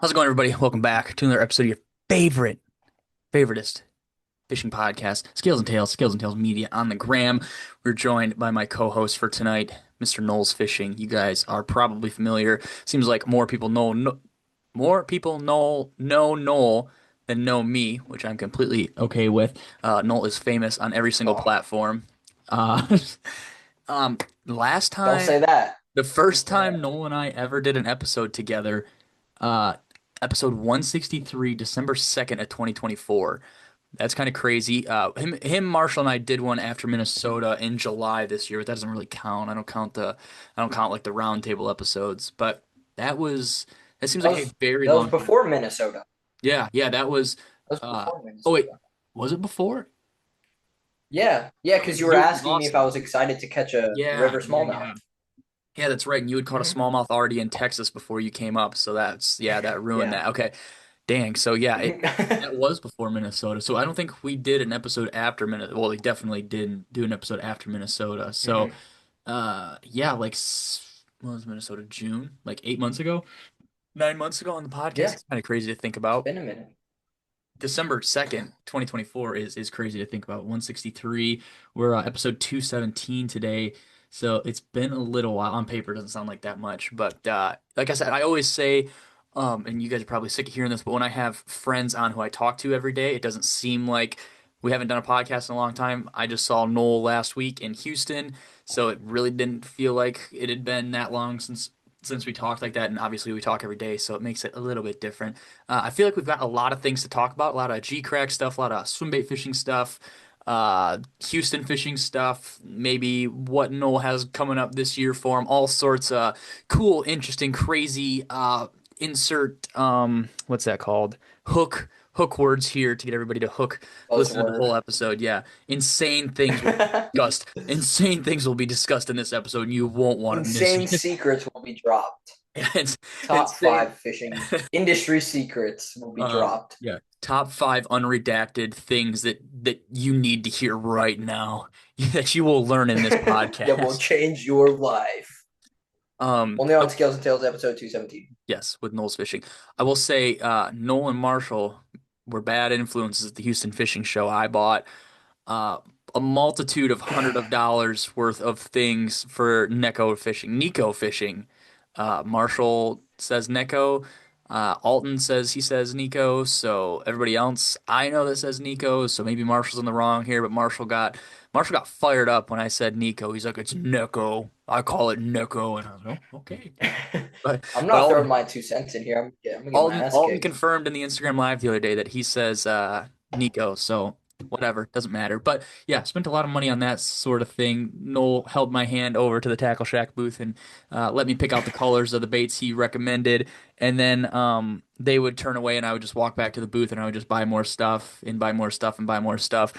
How's it going, everybody? Welcome back to another episode of your favoriteest fishing podcast, Scales and Tales Media on the gram. We're joined by my co-host for tonight, Mr. Noles Fishing. You guys are probably familiar. Seems like more people know Nole than know me, which I'm completely okay with. Nole is famous on every single Oh, platform. Uh, um, last don't time, say that. the Don't first say that. time Noel and I ever did an episode together. Uh, Episode 163, December 2nd of 2024. That's kind of crazy. Marshall, and I did one after Minnesota in July this year, but that doesn't really count. I don't count like the roundtable episodes. But that seems That like a was very that was long time. before Minnesota. Yeah, yeah, that was. That was Uh, before oh wait, Minnesota. was it before? Yeah, yeah, Okay, because you because were you were asking me if I awesome. was excited to catch a Yeah, river yeah, smallmouth. yeah. Yeah, that's right. And you had caught a Hmm. smallmouth already in Texas before you came up, so that ruined Yeah. that. Okay. Dang. So yeah, it that was before Minnesota. So I don't think we did an episode after Minnesota. Well, we definitely didn't do an episode after Minnesota. So Hmm. yeah, when was Minnesota? June? Like 8 months ago? 9 months ago on the podcast. Yeah, It's kind of crazy to think it's about. been a minute. December 2nd, 2024 is crazy to think about. 163. We're episode 217 today. So it's been a little while. On paper, it doesn't sound like that much. But like I said, I always say, and you guys are probably sick of hearing this, but when I have friends on who I talk to every day, it doesn't seem like we haven't done a podcast in a long time. I just saw Nole last week in Houston, so it really didn't feel like it had been that long since we talked like that. And obviously, we talk every day, so it makes it a little bit different. I feel like we've got a lot of things to talk about, a lot of G crack stuff, a lot of swim bait fishing stuff, Houston fishing stuff, maybe what Noel has coming up this year for him, all sorts of cool, interesting, crazy, insert, what's that called? Hook words here to get everybody to listen to the Buzzword. whole episode. Yeah. Insane things will be discussed. Insane things will be discussed in this episode, and you won't want to miss Insane it. secrets will be dropped. It's Top insane. five fishing industry secrets will be dropped Yeah. Top five unredacted things that you need to hear right now that you will learn in this that will podcast. change your life. Only on So Scales and Tails episode 217. yes, with Nole's fishing, I will say Noel and Marshall were bad influences at the Houston Fishing Show. I bought uh, a multitude of $100 worth of things for Nico fishing. Marshall says Neko. Alton says he says Nico. So everybody else I know that says Nico. So maybe Marshall's in the wrong here, but Marshall got fired up when I said Nico. He's like, it's Neko. I call it Neko, and I was like, oh, okay. But I'm but not throwing my 2 cents in here. I'm gonna get my ass Alton kicked. confirmed in the Instagram live the other day that he says Nico, so whatever, doesn't matter. But yeah, spent a lot of money on that sort of thing. Noel held my hand over to the Tackle Shack booth and let me pick out the colors of the baits he recommended, and then they would turn away and I would just walk back to the booth and I would just buy more stuff and buy more stuff and buy more stuff.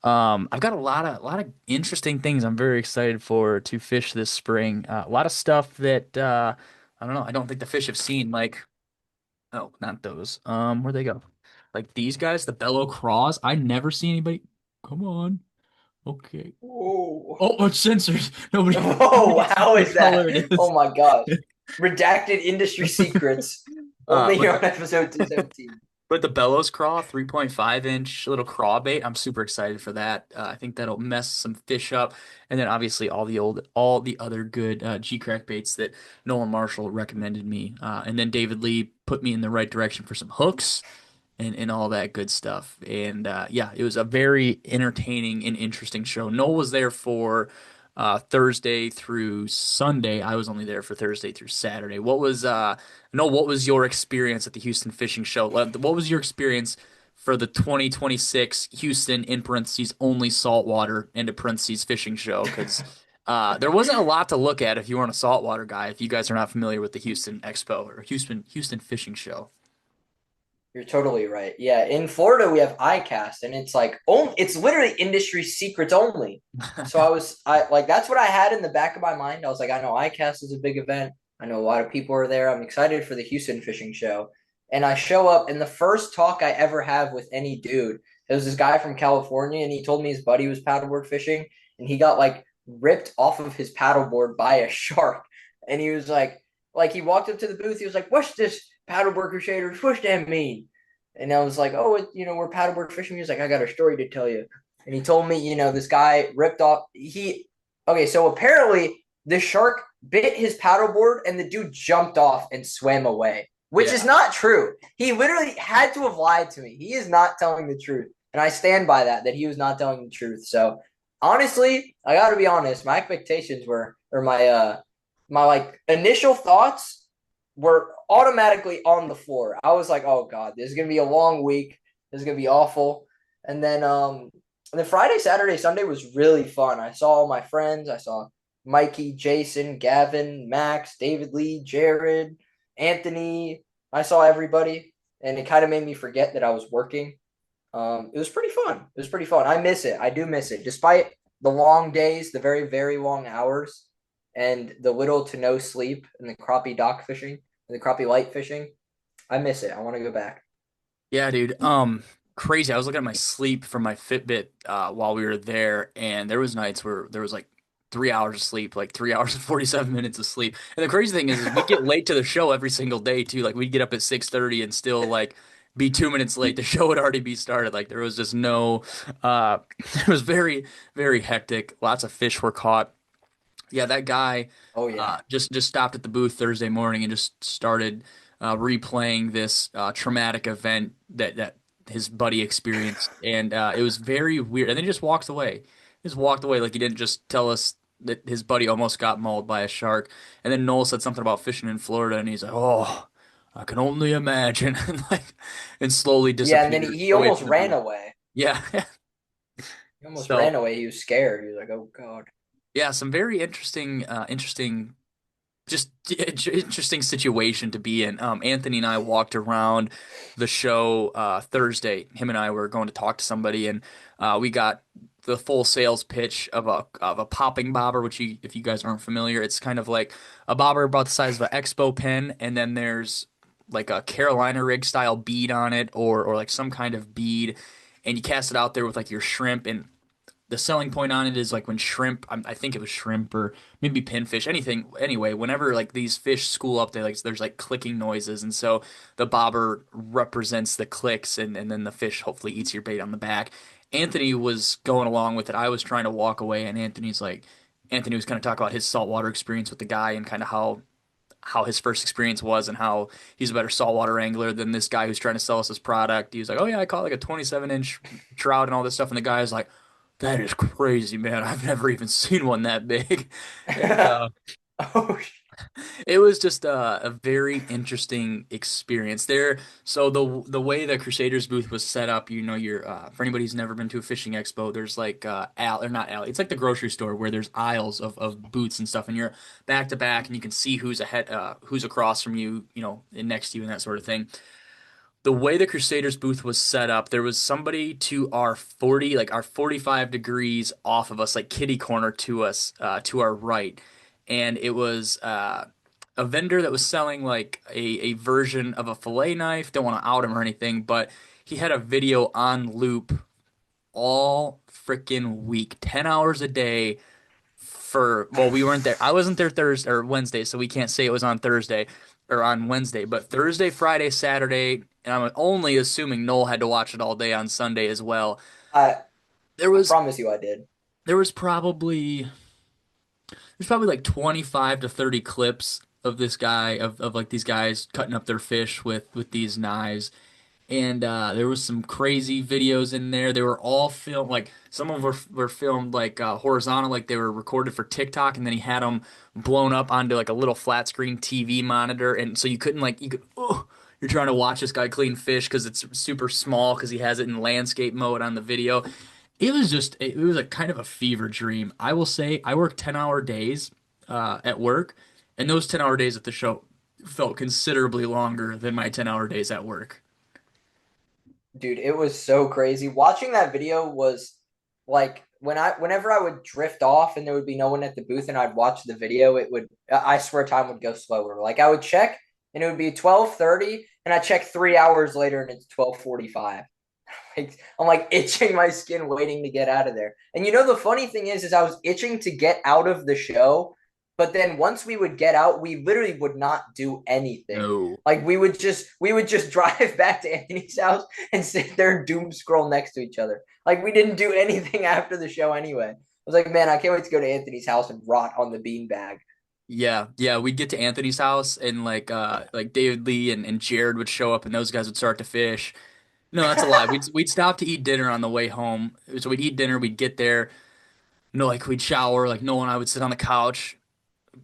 I've got a lot of interesting things I'm very excited for to fish this spring. A lot of stuff that I don't know. I don't think the fish have seen like. Oh, not those. Where'd they go? Like these guys, the bellow craws. I never see anybody. Come on. Okay. Whoa. Oh, it's sensors. Nobody Whoa, can see how what is that? color it Oh is. my gosh. Redacted industry secrets only But here on episode 217. the bellows craw, 3.5 inch little craw bait. I'm super excited for that. I think that'll mess some fish up. And then obviously all the other good G crack baits that Nolan Marshall recommended me. And then David Lee put me in the right direction for some hooks and all that good stuff. And yeah, it was a very entertaining and interesting show. Noel was there for Thursday through Sunday. I was only there for Thursday through Saturday. What was your experience at the Houston Fishing Show? What was your experience for the 2026 Houston in parentheses only saltwater into parentheses fishing show? Because there wasn't a lot to look at if you weren't a saltwater guy. If you guys are not familiar with the Houston Expo or Houston Fishing Show. You're totally right. Yeah, in Florida we have ICAST, and it's like it's literally industry secrets only. So I like that's what I had in the back of my mind. I was like, I know ICAST is a big event. I know a lot of people are there. I'm excited for the Houston Fishing Show. And I show up, and the first talk I ever have with any dude, there was this guy from California, and he told me his buddy was paddleboard fishing, and he got like ripped off of his paddleboard by a shark. And he was like he walked up to the booth, he was like, "What's this? paddleboard crusaders, what's that mean? And I was like, oh, we're paddleboard fishing. He was like, I got a story to tell you. And he told me, this guy ripped off. Okay, so apparently the shark bit his paddleboard and the dude jumped off and swam away, which is Yeah. not true. He literally had to have lied to me. He is not telling the truth. And I stand by that he was not telling the truth. So honestly, I got to be honest, my expectations were, or my like initial thoughts were automatically on the floor. I was like, oh God, this is gonna be a long week. This is gonna be awful. And then Friday, Saturday, Sunday was really fun. I saw all my friends. I saw Mikey, Jason, Gavin, Max, David Lee, Jared, Anthony. I saw everybody, and it kind of made me forget that I was working. It was pretty fun. It was pretty fun. I miss it. I do miss it, despite the long days, the very, very long hours, and the little to no sleep, and the crappie dock fishing and the crappie light fishing. I miss it. I want to go back. Yeah, dude. Crazy. I was looking at my sleep from my Fitbit while we were there, and there was nights where there was like 3 hours of sleep, like 3 hours and 47 minutes of sleep. And the crazy thing is we get late to the show every single day too. Like we'd get up at 6:30 and still like be 2 minutes late. The show would already be started. Like there was just no it was very, very hectic. Lots of fish were caught. Yeah, that guy Oh yeah. just stopped at the booth Thursday morning and just started replaying this traumatic event that his buddy experienced, and it was very weird. And then he just walked away. He just walked away like he didn't just tell us that his buddy almost got mauled by a shark. And then Noel said something about fishing in Florida, and he's like, "Oh, I can only imagine," and like, and slowly Yeah, and then he, disappeared he away almost from the ran booth. away. Yeah. He almost So ran away. He was scared. He was like, "Oh God." yeah, some very interesting just interesting situation to be in. Anthony and I walked around the show Thursday. Him and I were going to talk to somebody, and we got the full sales pitch of a popping bobber. Which if you guys aren't familiar, it's kind of like a bobber about the size of an expo pen, and then there's like a Carolina rig style bead on it, or like some kind of bead, and you cast it out there with like your shrimp. And the selling point on it is like when shrimp, I think it was shrimp or maybe pinfish, anything. Anyway, whenever like these fish school up, there's like clicking noises, and so the bobber represents the clicks, and then the fish hopefully eats your bait on the back. Anthony was going along with it. I was trying to walk away, and Anthony was kind of talking about his saltwater experience with the guy and kind of how his first experience was and how he's a better saltwater angler than this guy who's trying to sell us his product. He was like, "Oh yeah, I caught like a 27-inch trout and all this stuff," and the guy is like, "That is crazy, man. I've never even seen one that big." And Oh, it was just a very interesting experience there. So the way the Crusaders booth was set up, you're for anybody who's never been to a fishing expo, there's like or not alley. It's like the grocery store where there's aisles of booths and stuff, and you're back to back, and you can see who's ahead, who's across from you, and next to you, and that sort of thing. The way the Crusaders booth was set up, there was somebody to our 40, like our 45 degrees off of us, like kitty corner to us, to our right. And it was a vendor that was selling like a version of a fillet knife. Don't want to out him or anything, but he had a video on loop all freaking week, 10 hours a day well, we weren't there. I wasn't there Thursday or Wednesday, so we can't say it was on Thursday or on Wednesday, but Thursday, Friday, Saturday, and I'm only assuming Noel had to watch it all day on Sunday as well. I There I was promise you, I did. there was probably there's probably like 25 to 30 clips of this guy of like these guys cutting up their fish with these knives. And there was some crazy videos in there. They were all filmed, like some of them were filmed like horizontal, like they were recorded for TikTok, and then he had them blown up onto like a little flat screen TV monitor, and so you couldn't like you could oh you're trying to watch this guy clean fish because it's super small because he has it in landscape mode on the video. It was a kind of a fever dream. I will say I worked 10-hour days at work, and those 10-hour days at the show felt considerably longer than my 10-hour days at work. Dude, it was so crazy. Watching that video was like whenever I would drift off and there would be no one at the booth and I'd watch the video, I swear time would go slower. Like I would check and it would be 12:30 and I check 3 hours later and it's 12:45. Like, I'm like itching my skin waiting to get out of there. And the funny thing is I was itching to get out of the show But then once we would get out, we literally would not do anything. No. Like we would just drive back to Anthony's house and sit there and doom scroll next to each other. Like we didn't do anything after the show anyway. I was like, man, I can't wait to go to Anthony's house and rot on the beanbag. Yeah, yeah, we'd get to Anthony's house and like David Lee and Jared would show up and those guys would start to fish. No, that's a lie. We'd stop to eat dinner on the way home. So we'd eat dinner, we'd get there, like we'd shower, like Noel and I would sit on the couch.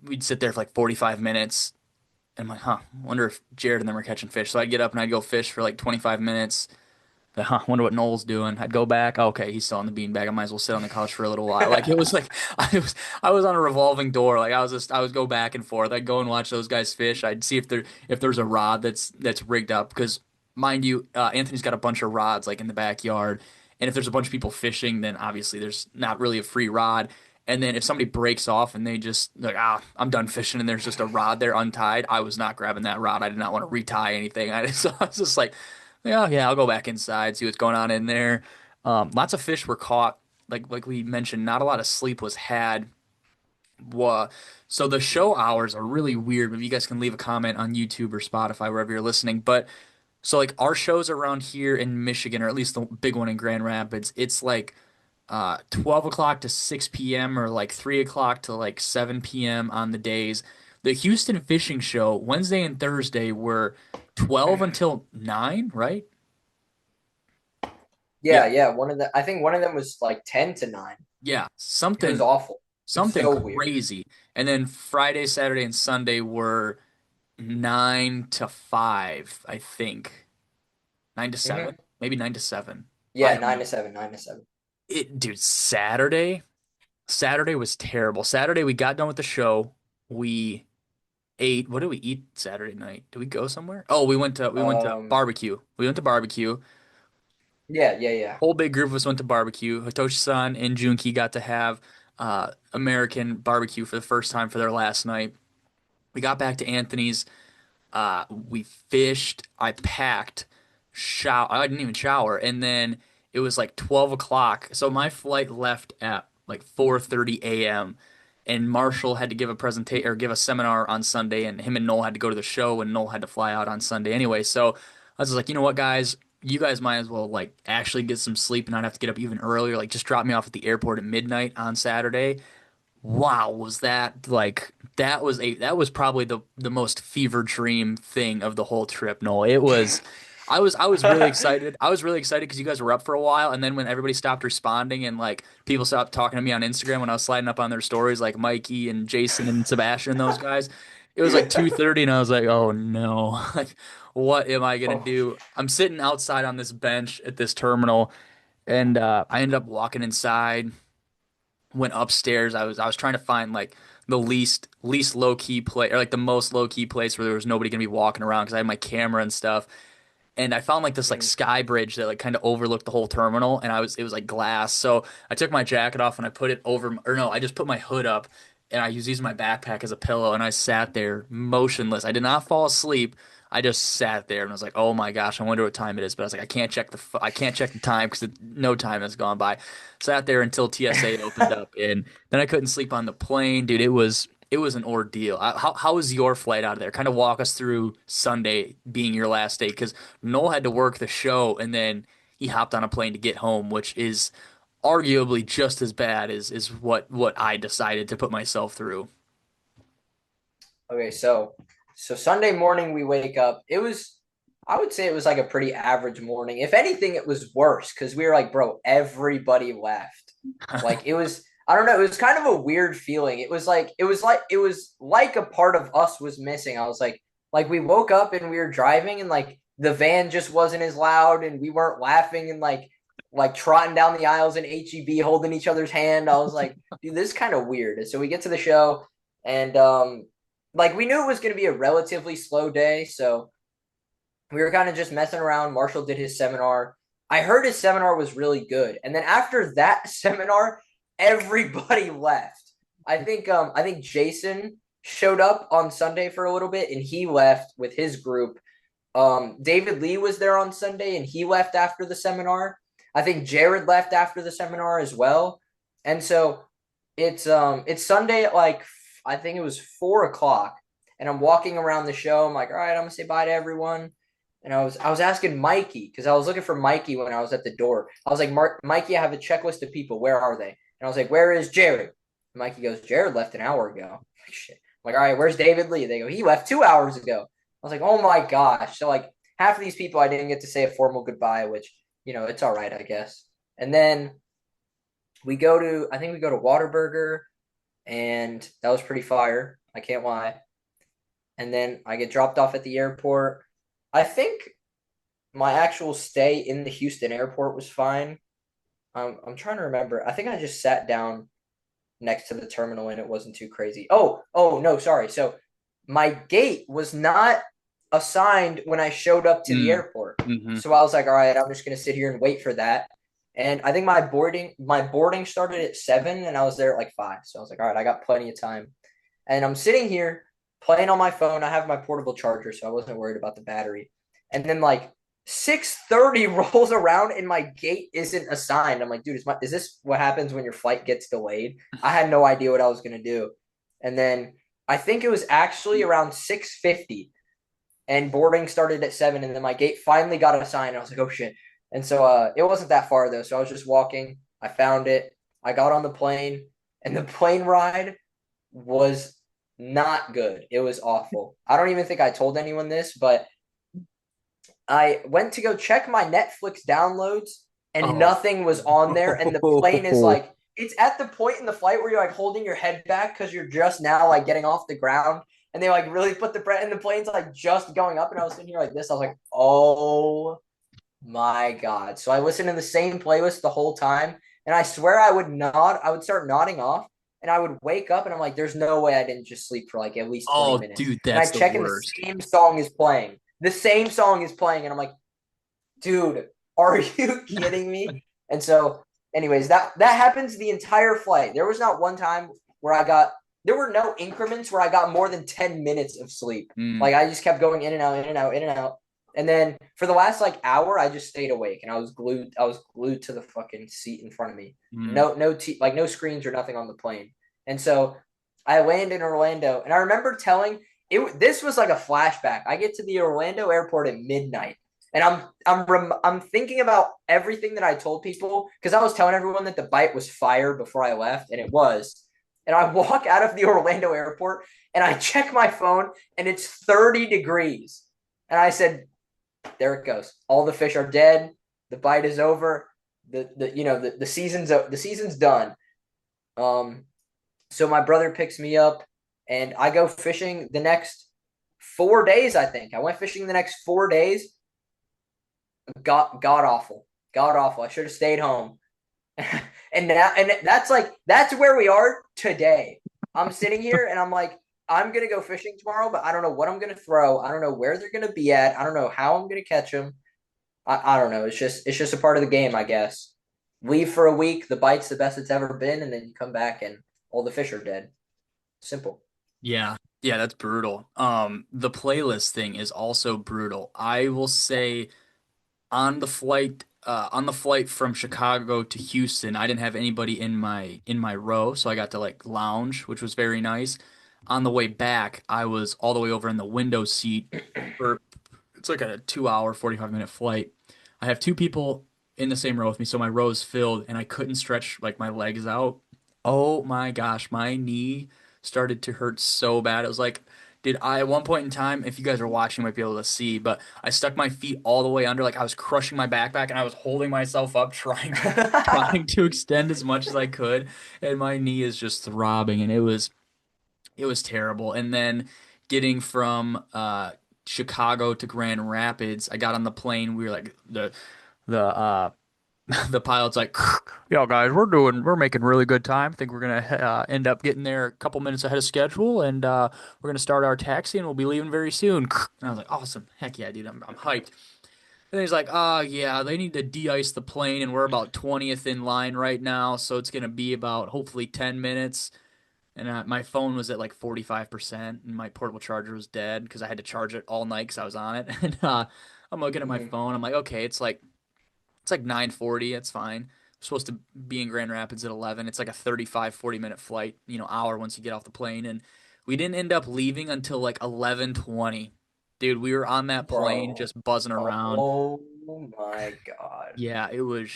We'd sit there for like 45 minutes. And I'm like, huh, wonder if Jared and them were catching fish. So I'd get up and I'd go fish for like 25 minutes. Wonder what Noel's doing. I'd go back. Okay, he's still on the beanbag. I might as well sit on the couch for a little while. Like it was like I was on a revolving door. Like I was go back and forth. I'd go and watch those guys fish. I'd see if there's a rod that's rigged up because mind you, Anthony's got a bunch of rods like in the backyard. And if there's a bunch of people fishing, then obviously there's not really a free rod. And then if somebody breaks off and they just like I'm done fishing and there's just a rod there untied, I was not grabbing that rod. I did not want to retie anything. So I was just like, yeah, yeah, I'll go back inside, see what's going on in there. Lots of fish were caught. Like we mentioned, not a lot of sleep was had. Wha- So the show hours are really weird. Maybe you guys can leave a comment on YouTube or Spotify, wherever you're listening. But so like our shows around here in Michigan, or at least the big one in Grand Rapids, it's like 12 o'clock to 6 p.m. or like 3 o'clock to like 7 p.m. on the days. The Houston Fishing Show, Wednesday and Thursday were 12 until 9, right? Yeah, Yeah, yeah. I think one of them was like 10 to 9. yeah, It was something awful. It was something so weird. crazy. And then Friday, Saturday, and Sunday were 9 to 5, I think. 9 to 7, Hmm. maybe 9 to 7. I Yeah, don't nine know. to seven, 9 to 7. Dude, Saturday was terrible. Saturday we got done with the show. We ate. What did we eat Saturday night? Did we go somewhere? Oh, we went to Um, barbecue. We went to barbecue. yeah, yeah, yeah. Whole big group of us went to barbecue. Hitoshi-san and Junki got to have American barbecue for the first time for their last night. We got back to Anthony's. We fished. I packed. I didn't even shower, and then it was like 12 o'clock. So my flight left at like 4:30 a.m. And Marshall had to give a presentation or give a seminar on Sunday, and him and Noel had to go to the show, and Noel had to fly out on Sunday anyway. So I was just like, you know what, guys, you guys might as well like actually get some sleep and not have to get up even earlier. Like just drop me off at the airport at midnight on Saturday. Wow, was that like that was probably the most fever dream thing of the whole trip, Noel. It was I was really excited. I was really excited because you guys were up for a while and then when everybody stopped responding and like people stopped talking to me on Instagram when I was sliding up on their stories like Mikey and Jason and Sebastian and those guys, it was like 2:30 and I was like, "Oh no." Like what am I gonna Oh, do? I'm sitting outside on this bench at this terminal and I ended up walking inside, went upstairs. I was trying to find like the least low key place or like the most low key place where there was nobody gonna be walking around because I had my camera and stuff. And I found like this like mhm. sky bridge that like kind of overlooked the whole terminal, and it was like glass. So I took my jacket off and I put it over, or no, I just put my hood up, and I was using my backpack as a pillow, and I sat there motionless. I did not fall asleep. I just sat there and was like, "Oh my gosh, I wonder what time it is." But I was like, I can't check the time because no time has gone by. Sat there until TSA opened up, and then I couldn't sleep on the plane, dude. It was an ordeal. How was your flight out of there? Kind of walk us through Sunday being your last day, because Noel had to work the show and then he hopped on a plane to get home, which is arguably just as bad as what I decided to put myself through. Okay, so Sunday morning we wake up. I would say it was like a pretty average morning. If anything, it was worse because we were like, bro, everybody left. Like it was, I don't know, it was kind of a weird feeling. It was like a part of us was missing. I was like we woke up and we were driving and like the van just wasn't as loud and we weren't laughing and like trotting down the aisles in HEB holding each other's hand. I was like, dude, this is kind of weird. And so we get to the show and like we knew it was going to be a relatively slow day, so we were kind of just messing around. Marshall did his seminar. I heard his seminar was really good, and then after that seminar, everybody left. I think Jason showed up on Sunday for a little bit, and he left with his group. David Lee was there on Sunday, and he left after the seminar. I think Jared left after the seminar as well, and so it's Sunday at like I think it was 4 o'clock, and I'm walking around the show. I'm like, all right, I'm gonna say bye to everyone. And I was asking Mikey because I was looking for Mikey when I was at the door. I was like, Mikey, I have a checklist of people. Where are they? And I was like, where is Jared? And Mikey goes, Jared left an hour ago. I'm like, shit. I'm like, all right, where's David Lee? They go, he left 2 hours ago. I was like, oh my gosh. So like half of these people I didn't get to say a formal goodbye, which it's all right, I guess. And then I think we go to Whataburger, and that was pretty fire. I can't lie. And then I get dropped off at the airport. I think my actual stay in the Houston airport was fine. I'm trying to remember. I think I just sat down next to the terminal and it wasn't too crazy. Oh no, sorry. So my gate was not assigned when I showed up to the Mm. airport. Hmm. So I was like, all right, I'm just gonna sit here and wait for that. And I think my boarding started at 7 and I was there at like 5. So I was like, all right, I got plenty of time. And I'm sitting here playing on my phone. I have my portable charger, so I wasn't worried about the battery. And then like 6:30 rolls around and my gate isn't assigned. I'm like, dude, is this what happens when your flight gets delayed? I had no idea what I was gonna do. And then I think it was actually around 6:50 and boarding started at 7 and then my gate finally got assigned. I was like, oh shit. And so it wasn't that far though. So I was just walking. I found it. I got on the plane and the plane ride was not good. It was awful. I don't even think I told anyone this, but I went to go check my Netflix downloads and Oh. nothing was on there. And the plane is like, it's at the point in the flight where you're like holding your head back because you're just now like getting off the ground. And they like really put the bread and the plane's like just going up. And I was sitting here like this. I was like, oh my God. So I listened to the same playlist the whole time. And I swear I would start nodding off and I would wake up and I'm like, there's no way I didn't just sleep for like at least 20 Oh, minutes. dude, And I that's the check and the worst. same song is playing. The same song is playing. And I'm like, dude, are you kidding me? And so, anyways, that happens the entire flight. There was not one time where there were no increments where I got more than 10 minutes of sleep. Mm. Like I just kept going in and out, in and out, in and out. And then for the last like hour, I just stayed awake and I was glued to the fucking seat in front of me. Mm. No screens or nothing on the plane. And so I land in Orlando and I remember telling this was like a flashback. I get to the Orlando airport at midnight and I'm thinking about everything that I told people because I was telling everyone that the bite was fire before I left, and it was. And I walk out of the Orlando airport and I check my phone and it's 30 degrees. And I said, there it goes. All the fish are dead. The bite is over. The season's done. Um, so my brother picks me up and I go fishing the next 4 days, I think. I went fishing the next 4 days. God awful. God awful. I should have stayed home. And that's where we are today. I'm sitting here and I'm like, I'm gonna go fishing tomorrow, but I don't know what I'm gonna throw. I don't know where they're gonna be at. I don't know how I'm gonna catch them. I don't know. It's just a part of the game, I guess. Leave for a week, the bite's the best it's ever been, and then you come back and all the fish are dead. Simple. Yeah. Yeah, that's brutal. The playlist thing is also brutal. I will say on the flight from Chicago to Houston, I didn't have anybody in my row, so I got to like lounge, which was very nice. On the way back, I was all the way over in the window seat for it's like a 2 hour, 45-minute flight. I have two people in the same row with me, so my row is filled and I couldn't stretch like my legs out. Oh my gosh, my knee started to hurt so bad. It was like, did I at one point in time, if you guys are watching, you might be able to see, but I stuck my feet all the way under, like I was crushing my backpack and I was holding myself up, trying to extend as much as I could, and my knee is just throbbing, and it was terrible. And then getting from Chicago to Grand Rapids, I got on the plane. We were like the the pilot's like, "Yeah, guys, we're making really good time. I think we're gonna end up getting there a couple minutes ahead of schedule, and we're gonna start our taxi, and we'll be leaving very soon." And I was like, "Awesome, heck yeah, dude, I'm hyped." And he's like, yeah, they need to de-ice the plane, and we're about 20th in line right now, so it's gonna be about hopefully 10 minutes. And my phone was at like 45%, and my portable charger was dead because I had to charge it all night because I was on it. And I'm looking at my Mhm. phone. I'm like, okay, it's like 9:40. It's fine. supposed to be in Grand Rapids at 11. It's like a 35, 40-minute flight, hour once you get off the plane. And we didn't end up leaving until like 11:20. Dude, we were on that plane Bro. just buzzing around. Oh my God. Yeah, it was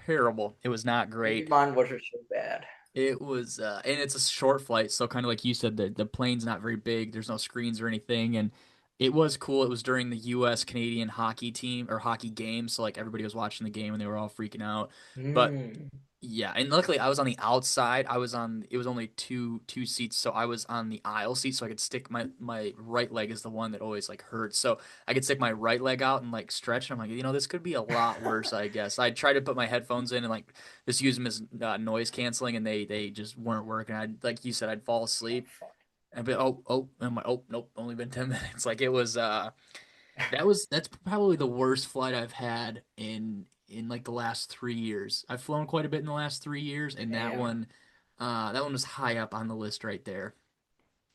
terrible. It was not Maybe great. mine wasn't so bad. It was, and it's a short flight, so kind of like you said, the plane's not very big. There's no screens or anything, and it was cool. It was during the U.S. Canadian hockey team or hockey game, so like everybody was watching the game and they were all freaking out. But Mm. yeah, and luckily I was on the outside. It was only two seats, so I was on the aisle seat, so I could stick my right leg is the one that always like hurts. So I could stick my right leg out and like stretch. And I'm like, this could be a lot worse, I guess. I tried to put my headphones in and like just use them as noise canceling, and they just weren't working. I'd like you said, I'd fall Oh, asleep fuck. and be and I'm like, oh nope, only been 10 minutes. Like it was that's probably the worst flight I've had in like the last 3 years. I've flown quite a bit in the last 3 years, and Damn. that one was high up on the list right there.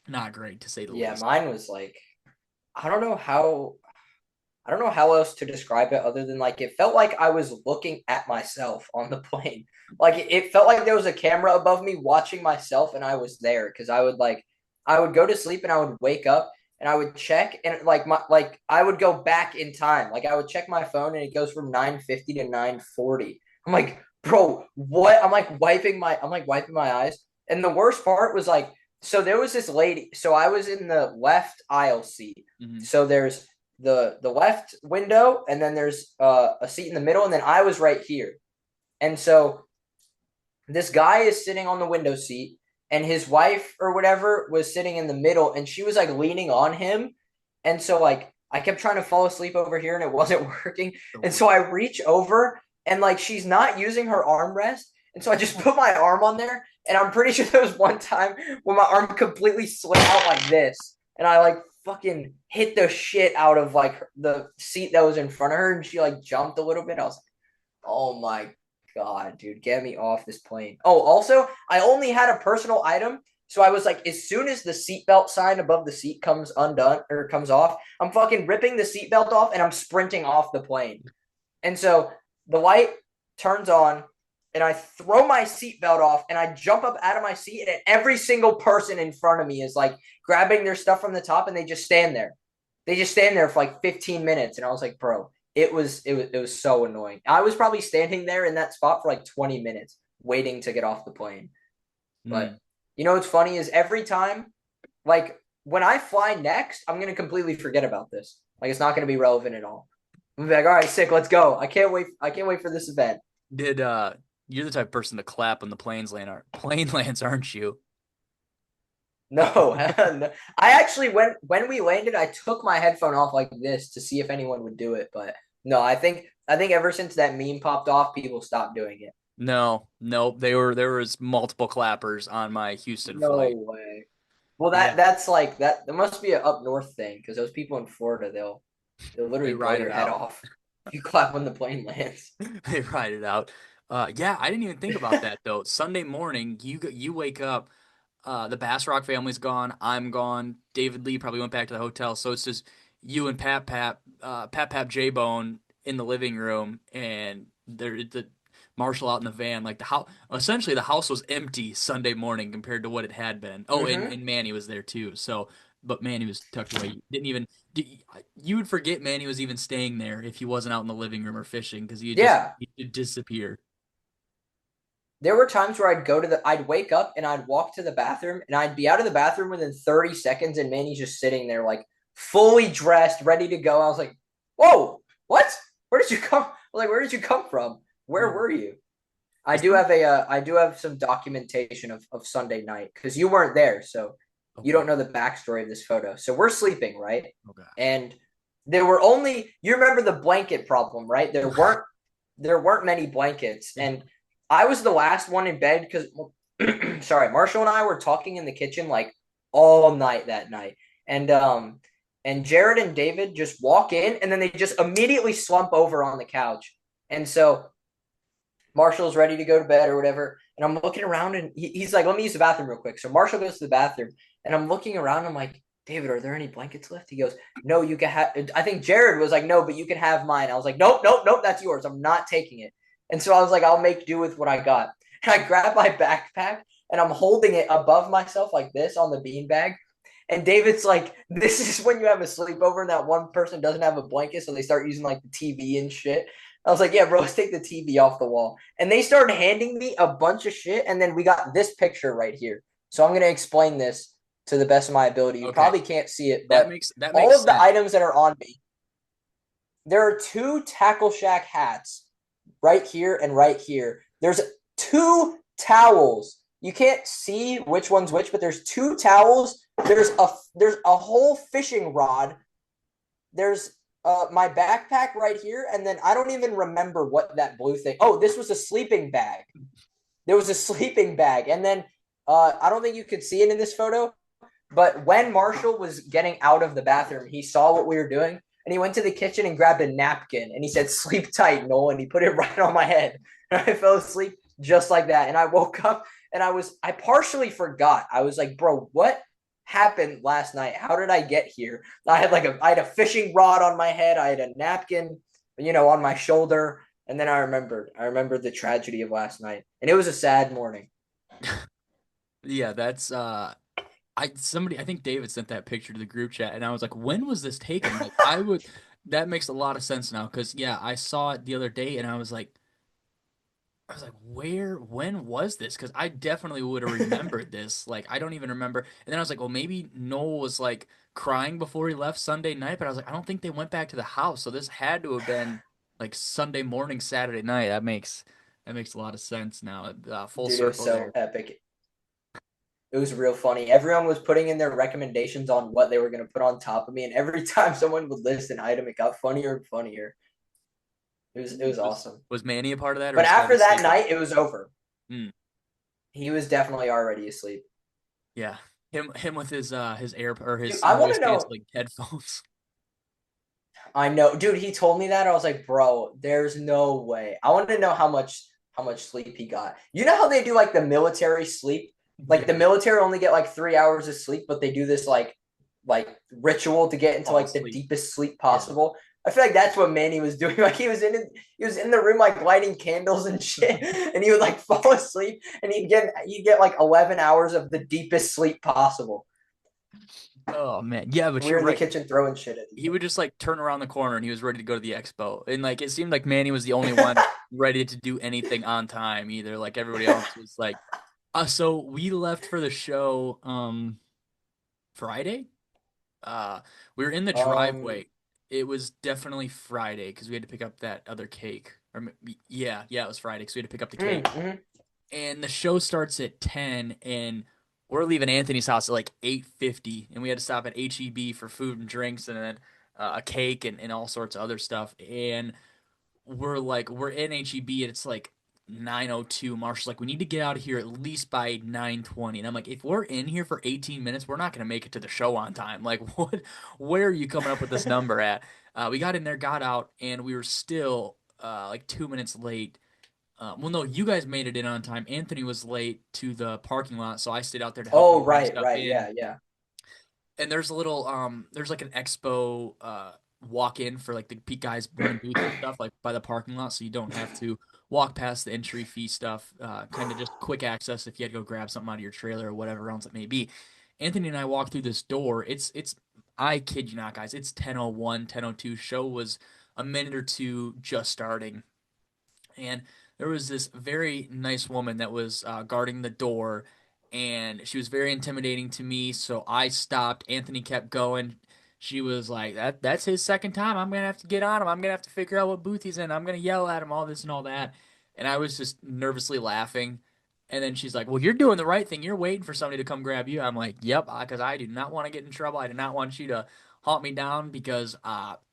Not great to say the Yeah, least. mine was like, I don't know how I don't know how else to describe it other than like it felt like I was looking at myself on the plane. Like it felt like there was a camera above me watching myself and I was there because I would go to sleep and I would wake up and I would check and I would go back in time. Like I would check my phone and it goes from 9:50 to 9:40. I'm like, "Bro, what?" I'm like wiping my eyes. And the worst part was like so there was this lady. So I was in the left aisle seat. Hmm. So there's the left window, and then there's a seat in the middle, and then I was right here. And so this guy is sitting on the window seat, and his wife or whatever was sitting in the middle, and she was like leaning on him. And so like I kept trying to fall asleep over here, and it wasn't working. And so I reach over, and like she's not using her armrest, and so I just put my arm on there, and I'm pretty sure there was one time when my arm completely slid out like this, and I like fucking hit the shit out of like the seat that was in front of her, and she like jumped a little bit. I was like, oh my God, dude, get me off this plane. Oh, also, I only had a personal item. So I was like, as soon as the seatbelt sign above the seat comes undone or comes off, I'm fucking ripping the seatbelt off and I'm sprinting off the plane. And so the light turns on and I throw my seatbelt off and I jump up out of my seat. And every single person in front of me is like grabbing their stuff from the top and they just stand there. They just stand there for like 15 minutes. And I was like, bro, it was so annoying. I was probably standing there in that spot for like 20 minutes waiting to get off the plane. But Mm. you know what's funny is every time, like when I fly next, I'm gonna completely forget about this. Like it's not gonna be relevant at all. I'm gonna be like, all right, sick, let's go. I can't wait. I can't wait for this event. Did You're the type of person to clap when the plane lands, aren't you? No, no. I actually when we landed, I took my headphone off like this to see if anyone would do it. But no, I think ever since that meme popped off, people stopped doing it. No, no, there was multiple clappers on my Houston No flight. way. Well, Yeah, that's like that. There must be an up north thing because those people in Florida, they'll they literally blow ride your it head out. off if you clap when the plane lands. They ride it out. Yeah, I didn't even think about that though. Sunday morning, you wake up. The Bassrock family's gone. I'm gone. David Lee probably went back to the hotel. So it's just you and Pap J Bone in the living room, and the Marshall out in the van. Like the house, essentially the house was empty Sunday morning compared to what it had been. Oh, Mm-hmm. and Manny was there too. So, but Manny was tucked away. Didn't even you would forget Manny was even staying there if he wasn't out in the living room or fishing because Yeah, he'd disappear. there were times where I'd wake up and I'd walk to the bathroom and I'd be out of the bathroom within 30 seconds and Manny's just sitting there like fully dressed, ready to go. I was like, whoa, what? Where did you come? Like, where did you come from? Where Hmm. were you? It's not I do have some documentation of Sunday night because you weren't there, so you okay. don't know the backstory of this photo. So we're sleeping, right? Oh gosh. And there were only you remember the blanket problem, right? There weren't many blankets, and I was the last one in bed because sorry, Marshall and I were talking in the kitchen like all night that night, and Jared and David just walk in and then they just immediately slump over on the couch, and so Marshall's ready to go to bed or whatever. And I'm looking around and he's like, let me use the bathroom real quick. So Marshall goes to the bathroom and I'm looking around. I'm like, David, are there any blankets left? He goes, no, you can have, I think Jared was like, no, but you can have mine. I was like, nope, nope, nope, that's yours. I'm not taking it. And so I was like, I'll make do with what I got. And I grab my backpack and I'm holding it above myself like this on the beanbag. And David's like, this is when you have a sleepover and that one person doesn't have a blanket, so they start using like the TV and shit. I was like, yeah, bro, let's take the TV off the wall. And they started handing me a bunch of shit, and then we got this picture right here. So I'm gonna explain this to the best of my ability. You Okay. probably can't see it, That but makes that all makes of the sense. items that are on me, there are two Tackle Shack hats right here and right here. There's two towels. You can't see which one's which, but there's two towels. There's a whole fishing rod. There's my backpack right here, and then I don't even remember what that blue thing. Oh, this was a sleeping bag. There was a sleeping bag, and then I don't think you could see it in this photo, but when Marshall was getting out of the bathroom, he saw what we were doing, and he went to the kitchen and grabbed a napkin, and he said, "Sleep tight, Nole," and he put it right on my head. And I fell asleep just like that, and I woke up, and I partially forgot. I was like, "Bro, what happened last night? How did I get here?" I had a fishing rod on my head, I had a napkin, on my shoulder, and then I remembered the tragedy of last night, and it was a sad morning. Yeah, that's I think David sent that picture to the group chat and I was like, when was this taken? Like I would that makes a lot of sense now because yeah, I saw it the other day and I was like, where, when was this? Because I definitely would have remembered this. Like, I don't even remember. And then I was like, well, maybe Noel was like crying before he left Sunday night. But I was like, I don't think they went back to the house. So this had to have been like Sunday morning, Saturday night. That makes a lot of sense now. Full Dude, it was circle so there. epic. It was real funny. Everyone was putting in their recommendations on what they were going to put on top of me, and every time someone would list an item, it got funnier and funnier. It was Was awesome. was Manny a part of that, or But is he already after that sleeping? night, it was over. Hmm. He was definitely already asleep. Yeah. Him with his air or Dude, his I want noise to know. canceling headphones. I know, dude. He told me that. I was like, bro, there's no way. I want to know how much sleep he got. You know how they do like the military sleep? Like the Yeah. military only get like 3 hours of sleep, but they do this like ritual to get into Fall like the asleep. deepest sleep Yeah. possible. I feel like that's what Manny was doing. Like he was in the room like lighting candles and shit, and he would like fall asleep, and he'd get like 11 hours of the deepest sleep possible. Oh man. Yeah, but We you're were in the right. kitchen throwing shit at each He would other. just like turn around the corner and he was ready to go to the expo. And like it seemed like Manny was the only one ready to do anything on time either. Like everybody else was like so we left for the show Friday. We were in the Um, driveway. It was definitely Friday because we had to pick up that other cake. Yeah, it was Friday because we had to pick up the cake. mm-hmm. And the show starts at 10 and we're leaving Anthony's house at like 8:50 and we had to stop at HEB for food and drinks and then a cake and all sorts of other stuff and we're in HEB and it's like 9:02. Marshall's like we need to get out of here at least by 9:20 and I'm like if we're in here for 18 minutes we're not going to make it to the show on time. Like what where are you coming up with this number at? We got in there, got out and we were still like 2 minutes late. Well, no, you guys made it in on time. Anthony was late to the parking lot, so I stayed out there to help him Oh, bring right, stuff right. in. Yeah, yeah. And there's like an expo walk in for like the guys running booths and stuff like by the parking lot, so you don't have to walk past the entry fee stuff. Kind of just quick access if you had to go grab something out of your trailer or whatever else it may be. Anthony and I walked through this door. It's I kid you not, guys. It's 10:01, 10:02. Show was a minute or two just starting and there was this very nice woman that was guarding the door, and she was very intimidating to me. So I stopped. Anthony kept going. She was like, "That's his second time. I'm gonna have to get on him. I'm gonna have to figure out what booth he's in. I'm gonna yell at him, all this and all that." And I was just nervously laughing. And then she's like, "Well, you're doing the right thing. You're waiting for somebody to come grab you." I'm like, "Yep," because I do not want to get in trouble. I do not want you to haunt me down because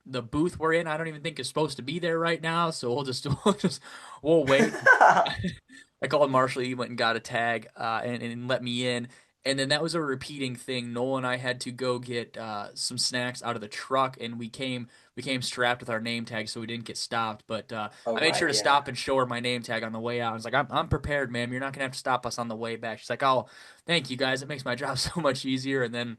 the booth we're in, I don't even think is supposed to be there right now. So we'll wait. I called Marshall. He went and got a tag and let me in. And then that was a repeating thing. Noel and I had to go get some snacks out of the truck, and we came strapped with our name tag, so we didn't get stopped. But Oh, I made sure right, to yeah. stop and show her my name tag on the way out. I was like, I'm prepared, ma'am. You're not gonna have to stop us on the way back. She's like, oh, thank you guys. It makes my job so much easier. And then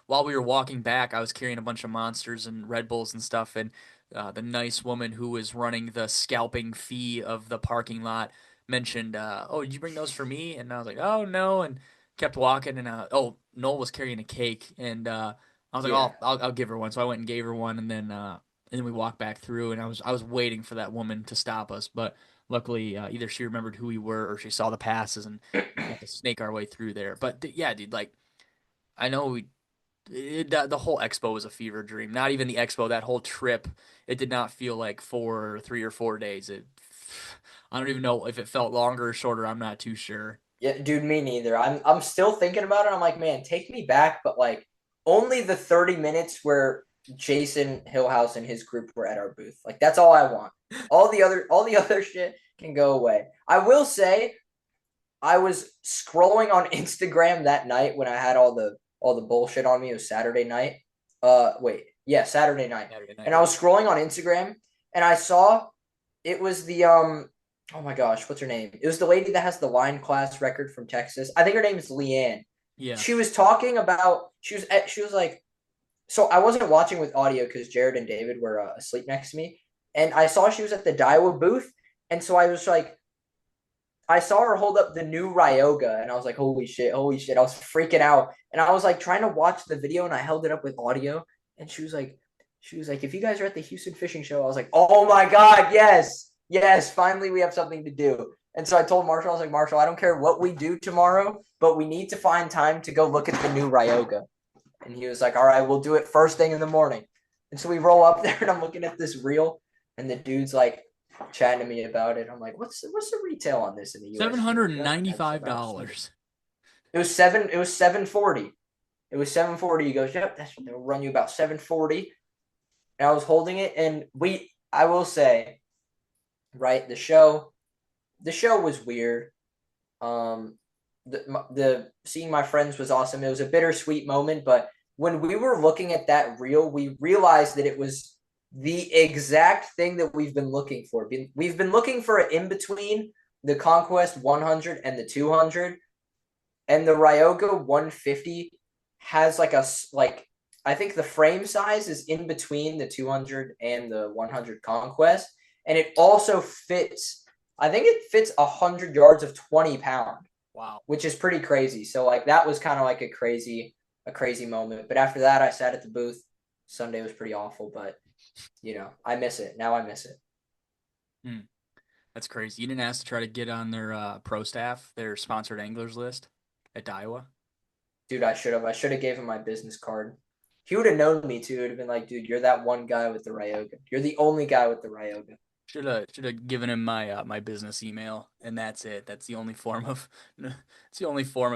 while we were walking back, I was carrying a bunch of monsters and Red Bulls and stuff, and the nice woman who was running the scalping fee of the parking lot mentioned, "Oh, did you bring those for me?" And I was like, "Oh no," and kept walking. And oh, Nole was carrying a cake, and I was like, Yeah. "Oh, I'll give her one." So I went and gave her one, and then we walked back through, and I was waiting for that woman to stop us, but luckily, either she remembered who we were or she saw the passes, and we got to snake our way through there. But yeah, dude, like I know the whole expo was a fever dream. Not even the expo, that whole trip, it did not feel like 3 or 4 days. I don't even know if it felt longer or shorter. I'm not too sure. Yeah, dude, me neither. I'm still thinking about it. I'm like, man, take me back, but like only the 30 minutes where Jason Hillhouse and his group were at our booth. Like that's all I want. All the other shit can go away. I will say I was scrolling on Instagram that night when I had all the bullshit on me. It was Saturday night. Wait, yeah, Saturday night. Saturday night, And I yeah. was scrolling on Instagram and I saw it was the oh my gosh, what's her name? It was the lady that has the line class record from Texas. I think her name is Leanne. Yeah. She was talking about she was like so I wasn't watching with audio because Jared and David were asleep next to me, and I saw she was at the Daiwa booth, and so I was like, I saw her hold up the new Ryoga, and I was like, holy shit, holy shit! I was freaking out, and I was like trying to watch the video, and I held it up with audio, and she was like, if you guys are at the Houston Fishing Show, I was like, oh my god, yes, yes, finally we have something to do. And so I told Marshall, I was like, Marshall, I don't care what we do tomorrow, but we need to find time to go look at the new Ryoga. And he was like, all right, we'll do it first thing in the morning. And so we roll up there, and I'm looking at this reel, and the dude's like chatting to me about it. I'm like, what's the retail on this in the Seven US? He's hundred like, and that's ninety-five about 7. dollars. It was 7. It was 740. It was 740. He goes, yep, that's they'll run you about 740. And I was holding it, and I will say, right, the show was weird. Um, the seeing my friends was awesome. It was a bittersweet moment, but when we were looking at that reel, we realized that it was the exact thing that we've been looking for. We've been looking for an in between the Conquest 100 and the 200, and the Ryoga 150 has like I think the frame size is in between the 200 and the 100 Conquest, and it also fits. I think it fits 100 yards of 20 pound, Wow. which is pretty crazy. So like that was kind of like a crazy moment. But after that, I sat at the booth. Sunday was pretty awful, but I miss it. Now I miss it. Hmm. That's crazy. You didn't ask to try to get on their pro staff, their sponsored anglers list at Iowa. Dude, I should have. I should have gave him my business card. He would have known me too. It would have been like, dude, you're that one guy with the Ryoga. You're the only guy with the Ryoga. Should have given him my business email, and that's it. It's the only form of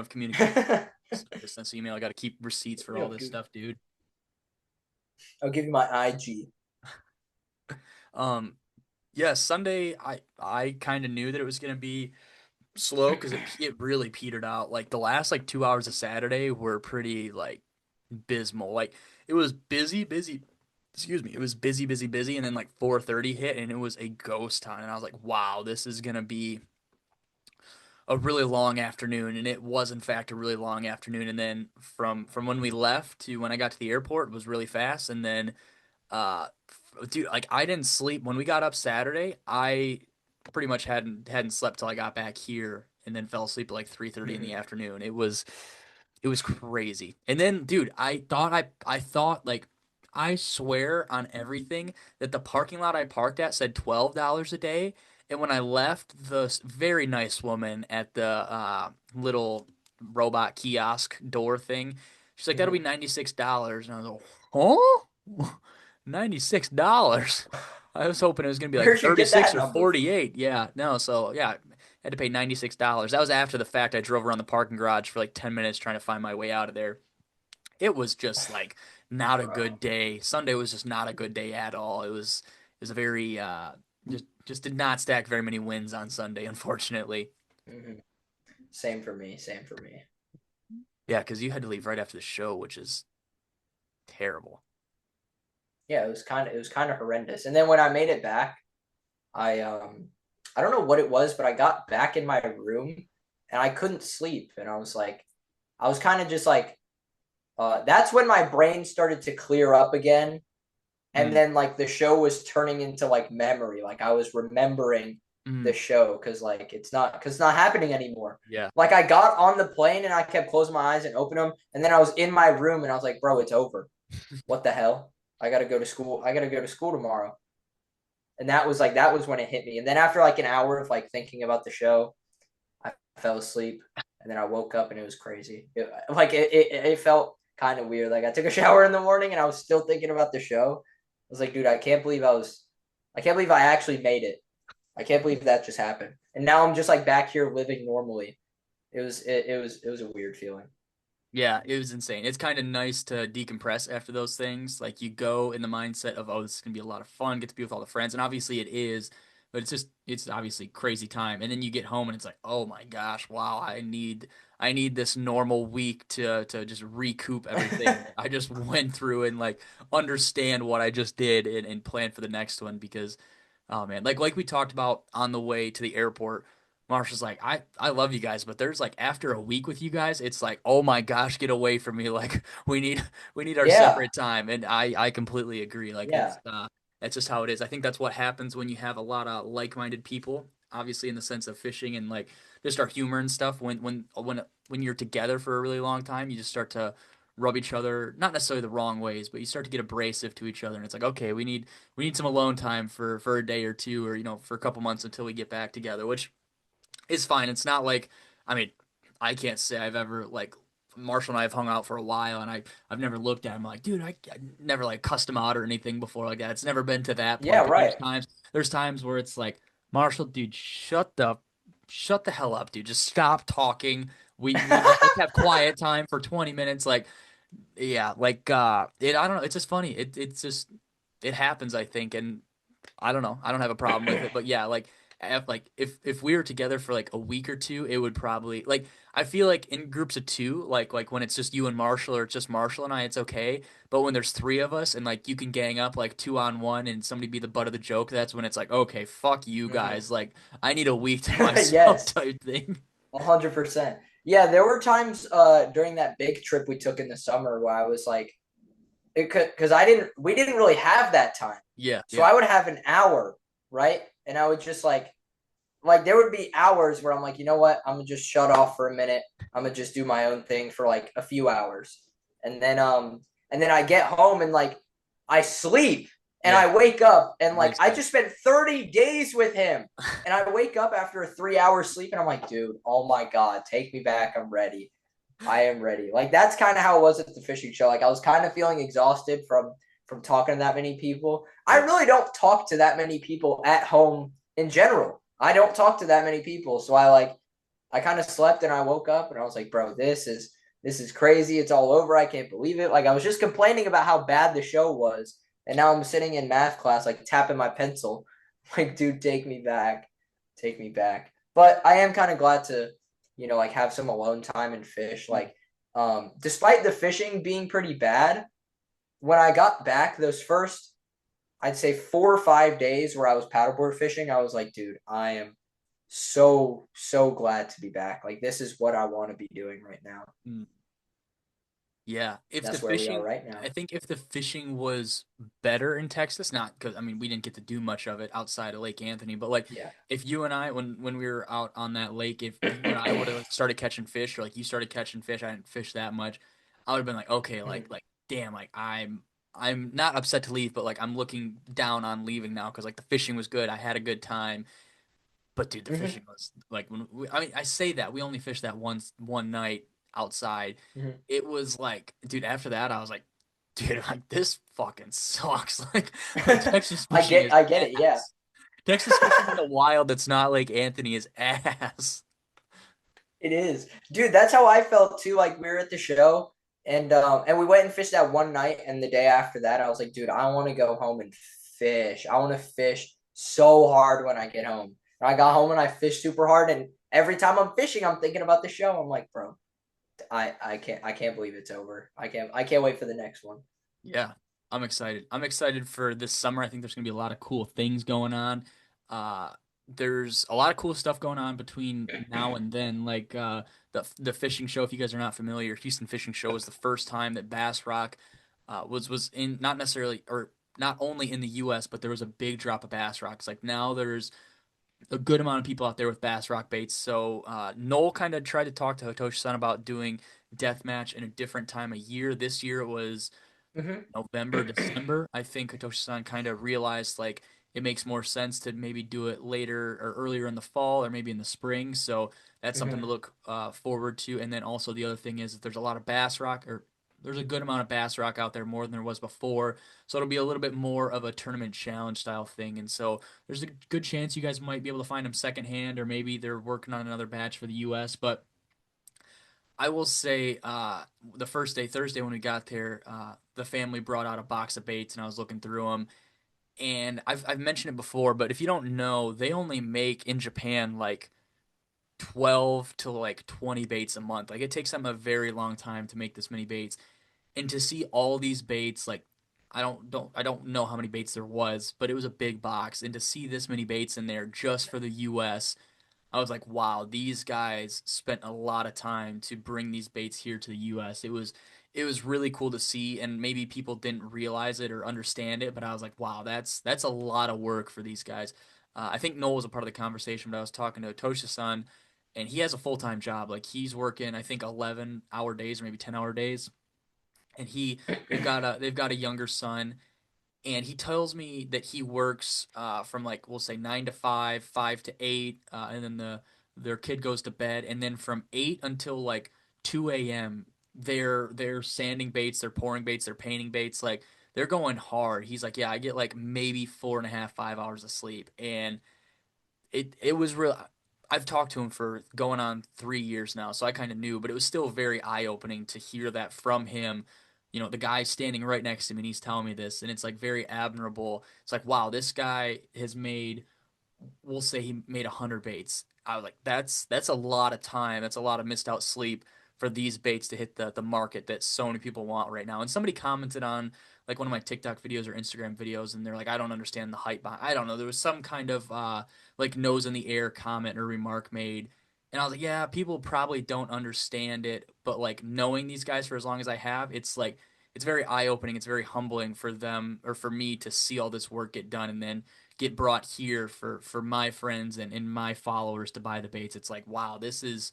communication. Business email. I got to keep receipts for all Yo, this dude, stuff, dude. I'll give you my IG. Um, yeah, Sunday I kind of knew that it was gonna be slow because it really petered out. Like the last like 2 hours of Saturday were pretty like abysmal. Like it was busy, busy. Excuse me. It was busy, busy, busy, and then like 4:30 hit, and it was a ghost town. And I was like, wow, this is gonna be a really long afternoon, and it was in fact a really long afternoon. And then from when we left to when I got to the airport was really fast. And then uh, dude, like I didn't sleep when we got up Saturday. I pretty much hadn't slept till I got back here, and then fell asleep at like 3:30 in the afternoon. It was crazy. And then, dude, I thought like I swear on everything that the parking lot I parked at said $12 a day. And when I left, the very nice woman at the little robot kiosk door thing, she's like, "That'll be $96." And I was like, "Huh? $96?" I was hoping it was gonna be like Where'd you get 36 that or number from? 48. Yeah, no, so yeah, had to pay $96. That was after the fact. I drove around the parking garage for like 10 minutes trying to find my way out of there. It was just like not a good Bro. day. Sunday was just not a good day at all. It was a very just did not stack very many wins on Sunday, unfortunately. Mm-hmm. Same for me. Same for me. Yeah, because you had to leave right after the show, which is terrible. Yeah, it was kind of horrendous. And then when I made it back, I don't know what it was, but I got back in my room and I couldn't sleep. And I was kind of just like, that's when my brain started to clear up again. and then like the show was turning into like memory. Like I was remembering the Mm. show because it's not happening anymore. Yeah. Like I got on the plane and I kept closing my eyes and opening them, and then I was in my room and I was like, bro, it's over. What the hell? I gotta go to school. I gotta go to school tomorrow. And that was when it hit me. And then after like an hour of like thinking about the show, I fell asleep, and then I woke up and it was crazy. It felt kind of weird. Like I took a shower in the morning and I was still thinking about the show. I was like, dude, I can't believe I actually made it. I can't believe that just happened. And now I'm just like back here living normally. It was a weird feeling. Yeah, it was insane. It's kind of nice to decompress after those things. Like you go in the mindset of, oh, this is gonna be a lot of fun, get to be with all the friends, and obviously it is, but it's obviously crazy time. And then you get home and it's like, oh my gosh, wow, I need this normal week to just recoup everything I just went through and like understand what I just did and plan for the next one because, oh man, like we talked about on the way to the airport. Marsha's like, I love you guys, but there's like after a week with you guys, it's like, oh my gosh, get away from me. Like we need our Yeah, separate time. And I completely agree. Like yeah, that's just how it is. I think that's what happens when you have a lot of like-minded people, obviously in the sense of fishing and like just our humor and stuff. When you're together for a really long time, you just start to rub each other, not necessarily the wrong ways, but you start to get abrasive to each other. And it's like, okay, we need some alone time for a day or two or, for a couple months until we get back together, which is fine. It's not like, I mean, I can't say I've ever like Marshall and I have hung out for a while, and I've never looked at him like, dude, I never like cussed him out or anything before like that. It's never been to that yeah, point. But right. there's times where it's like, Marshall, dude, shut the hell up, dude. Just stop talking. We just let's have quiet time for 20 minutes. Like, yeah, like I don't know. It's just funny. It's just it happens, I think, and I don't know. I don't have a problem with it, but yeah, if we were together for like a week or two, it would probably like I feel like in groups of two, like when it's just you and Marshall or it's just Marshall and I, it's okay. But when there's three of us and like you can gang up like 2-on-1 and somebody be the butt of the joke, that's when it's like, okay, fuck you Mhm. guys. Like I need a week to myself Yes, type thing. 100%. Yeah, there were times during that big trip we took in the summer where I was like, it could because I didn't we didn't really have that time. Yeah, So yeah. I would have an hour, right? And I would just like there would be hours where I'm like, you know what? I'm gonna just shut off for a minute. I'm gonna just do my own thing for like a few hours. And then I get home and like I sleep and Yeah. I wake up and like I Reset. just spent 30 days with him. And I wake up after a 3 hour sleep and I'm like, dude, oh my God, take me back. I'm ready. I am ready. Like that's kind of how it was at the fishing show. Like I was kind of feeling exhausted from talking to that many people. I Yeah. really don't talk to that many people at home in general. I don't talk to that many people. So I kind of slept and I woke up and I was like, bro, this is crazy. It's all over. I can't believe it. Like I was just complaining about how bad the show was. And now I'm sitting in math class, like tapping my pencil. Like, dude, take me back. Take me back. But I am kind of glad to, like have some alone time and fish. Like, despite the fishing being pretty bad, when I got back those first, I'd say 4 or 5 days where I was paddleboard fishing, I was like, dude, I am so glad to be back. Like this is what I want to be doing right now. Mm. Yeah, if the That's where we are fishing, right I now. think if the fishing was better in Texas, not because I mean we didn't get to do much of it outside of Lake Anthony, but like Yeah. if you and I, when we were out on that lake, if you and I would have like started catching fish, or like you started catching fish, I didn't fish that much, I would have been like, okay, damn, like I'm not upset to leave, but like I'm looking down on leaving now because like the fishing was good, I had a good time, but dude, the Mm-hmm. fishing was like I mean, I say that we only fished that one night outside. Mm-hmm. It was like, dude, after that, I was like, dude, like this fucking sucks. Like Texas fishing is I get it. Yeah, ass. Texas fishing in the wild that's not Lake Anthony is ass. it is, dude. That's how I felt too. Like we were at the show, and we went and fished that one night, and the day after that, I was like, dude, I want to go home and fish. I want to fish so hard when I get home. And I got home and I fished super hard, and every time I'm fishing, I'm thinking about the show. I'm like, bro, I can't believe it's over. I can't wait for the next one. Yeah, I'm excited. I'm excited for this summer. I think there's gonna be a lot of cool things going on. Uh, there's a lot of cool stuff going on between now and then. Like the fishing show. If you guys are not familiar, Houston Fishing Show was the first time that Bassrock was in not necessarily or not only in the U.S., but there was a big drop of bass rocks. Like now there's a good amount of people out there with bass rock baits. So Nole kind of tried to talk to Hitoshi-san about doing deathmatch in a different time of year. This year it was Hmm. November, December. I think Hitoshi-san kind of realized like it makes more sense to maybe do it later or earlier in the fall or maybe in the spring. So that's something to Hmm. look forward to. And then also the other thing is that there's a lot of bass rock or there's a good amount of bass rock out there more than there was before. So it'll be a little bit more of a tournament challenge style thing. And so there's a good chance you guys might be able to find them secondhand or maybe they're working on another batch for the US. But I will say, the first day, Thursday, when we got there, the family brought out a box of baits, and I was looking through them. And I've mentioned it before, but if you don't know, they only make in Japan like 12 to like 20 baits a month. Like it takes them a very long time to make this many baits, and to see all these baits, like I don't know how many baits there was, but it was a big box, and to see this many baits in there just for the U.S. I was like, wow, these guys spent a lot of time to bring these baits here to the US. It was really cool to see, and maybe people didn't realize it or understand it, but I was like, wow, that's a lot of work for these guys. I think Noel was a part of the conversation, but I was talking to Tosha-san, and he has a full-time job. Like he's working, I think 11-hour days or maybe 10-hour days, and they've got a younger son, and he tells me that he works from like we'll say 9 to 5, 5 to 8, and then their kid goes to bed, and then from 8 until like 2 a.m. they're sanding baits, they're pouring baits, they're painting baits, like they're going hard. He's like, yeah, I get like maybe 4.5, 5 hours of sleep, and it was real. I've talked to him for going on 3 years now, so I kind of knew, but it was still very eye opening to hear that from him. The guy standing right next to me, and he's telling me this, and it's like very admirable. It's like, wow, this guy has made, we'll say he made 100 baits. I was like, that's a lot of time. That's a lot of missed out sleep for these baits to hit the market that so many people want right now. And somebody commented on like one of my TikTok videos or Instagram videos, and they're like, I don't understand the hype behind. I don't know. There was some kind of like nose in the air comment or remark made. And I was like, yeah, people probably don't understand it, but like knowing these guys for as long as I have, it's like it's very eye opening. It's very humbling for them or for me to see all this work get done and then get brought here for my friends and my followers to buy the baits. It's like, wow, this is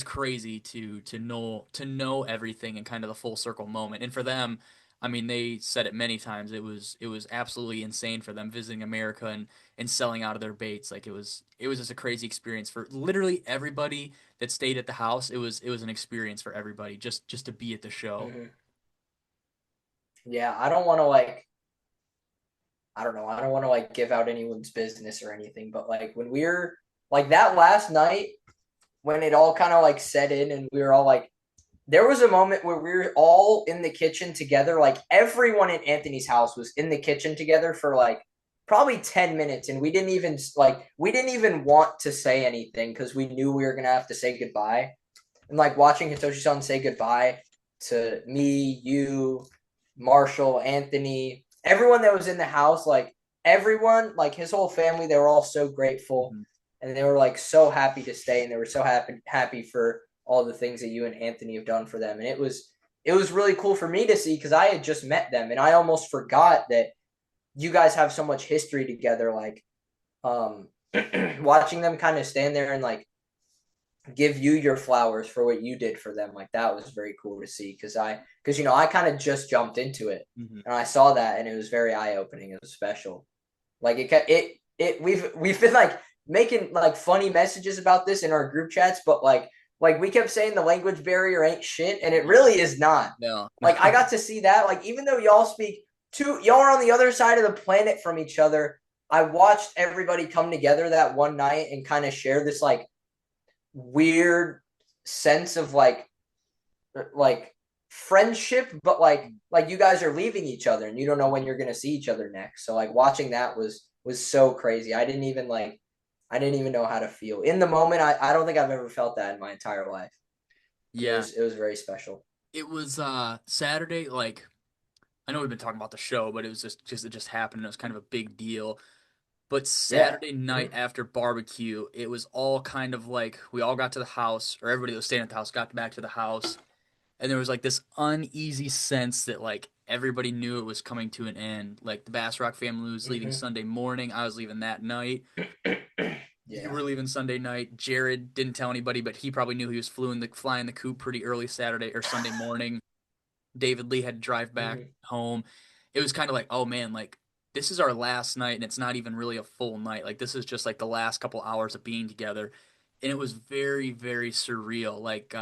crazy to know everything and kind of the full circle moment. And for them, I mean, they said it many times. It was absolutely insane for them visiting America and selling out of their baits. Like it was just a crazy experience for literally everybody that stayed at the house. It was an experience for everybody just to be at the show. Hmm. Yeah, I don't want to like I don't know. I don't want to like give out anyone's business or anything, but like when we're like that last night when it all kind of like set in and we were all like there was a moment where we were all in the kitchen together. Like everyone in Anthony's house was in the kitchen together for like probably 10 minutes. And we didn't even want to say anything because we knew we were going to have to say goodbye. And like watching Hitoshi-san say goodbye to me, you, Marshall, Anthony, everyone that was in the house, like everyone, like his whole family, they were all so grateful Mhm. and they were like so happy to stay and they were so happy for all the things that you and Anthony have done for them. And it was really cool for me to see because I had just met them and I almost forgot that you guys have so much history together. Like um watching them kind of stand there and like give you your flowers for what you did for them. Like that was very cool to see because I kind of just jumped into it Mhm. and I saw that and it was very eye opening. It was special. Like it we've been like making like funny messages about this in our group chats, but like we kept saying the language barrier ain't shit, and it Yeah. really is not. No. Like I No. got to see that. Like even though y'all are on the other side of the planet from each other, I watched everybody come together that one night and kind of share this like weird sense of like friendship, but like you guys are leaving each other and you don't know when you're gonna see each other next. So like watching that was so crazy. I didn't even know how to feel in the moment. I don't think I've ever felt that in my entire life. It Yeah. was it was very special. It was Saturday, like I know we've been talking about the show, but it was just it just happened. And it was kind of a big deal. But Yeah. Saturday night Mm-hmm. after barbecue, it was all kind of like we all got to the house, or everybody that was staying at the house got back to the house, and there was like this uneasy sense that like everybody knew it was coming to an end. Like the Bassrock family was leaving Hmm. Sunday morning. I was leaving that night. You Yeah. were leaving Sunday night. Jared didn't tell anybody, but he probably knew he was flying the coop pretty early Saturday or Sunday morning. David Lee had to drive back Hmm. home. It was kind of like, oh man, like this is our last night, and it's not even really a full night. Like this is just like the last couple hours of being together, and it was very, very surreal. Like,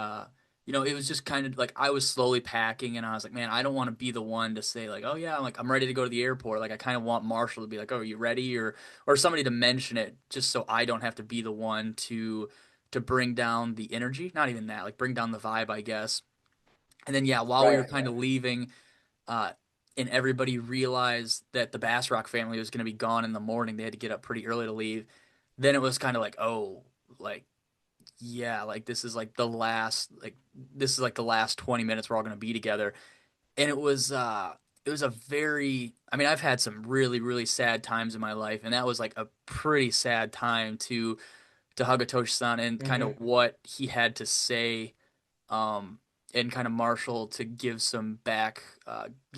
it was just kind of like I was slowly packing, and I was like, man, I don't want to be the one to say like, oh yeah, I'm ready to go to the airport. Like I kind of want Marshall to be like, oh, are you ready, or somebody to mention it, just so I don't have to be the one to bring down the energy. Not even that, like bring down the vibe, I guess. And then yeah, while we were Right. kind of leaving, uh, and everybody realized that the Bassrock family was going to be gone in the morning. They had to get up pretty early to leave. Then it was kind of like, oh, like yeah, like this is like the last 20 minutes we're all going to be together. And it was a very, I mean, I've had some really really sad times in my life, and that was like a pretty sad time to Hagatoshi-san and kind Hmm. of what he had to say, um, and kind of Marshall to give some back,